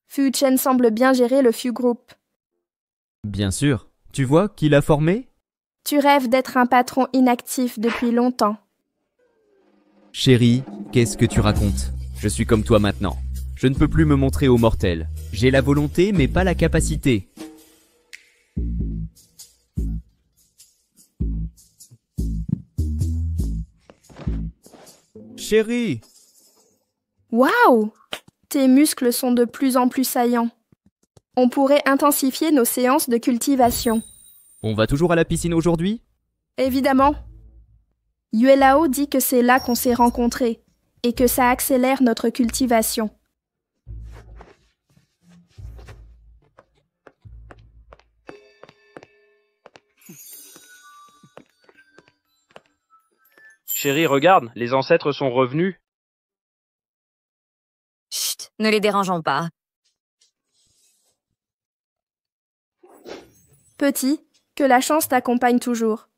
Fu Chen semble bien gérer le Fu Group. Bien sûr. Tu vois qui l'a formé? Tu rêves d'être un patron inactif depuis longtemps. Chérie, qu'est-ce que tu racontes? Je suis comme toi maintenant. Je ne peux plus me montrer aux mortels. J'ai la volonté, mais pas la capacité. Chérie! Waouh! Tes muscles sont de plus en plus saillants. On pourrait intensifier nos séances de cultivation. On va toujours à la piscine aujourd'hui? Évidemment. Yuelao dit que c'est là qu'on s'est rencontrés et que ça accélère notre cultivation. Chérie, regarde, les ancêtres sont revenus. Chut, ne les dérangeons pas. Petit, que la chance t'accompagne toujours.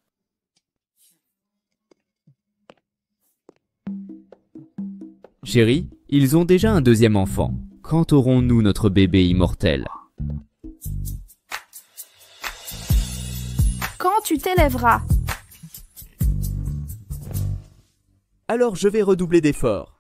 Chérie, ils ont déjà un deuxième enfant. Quand aurons-nous notre bébé immortel? Quand tu t'élèveras. Alors je vais redoubler d'efforts.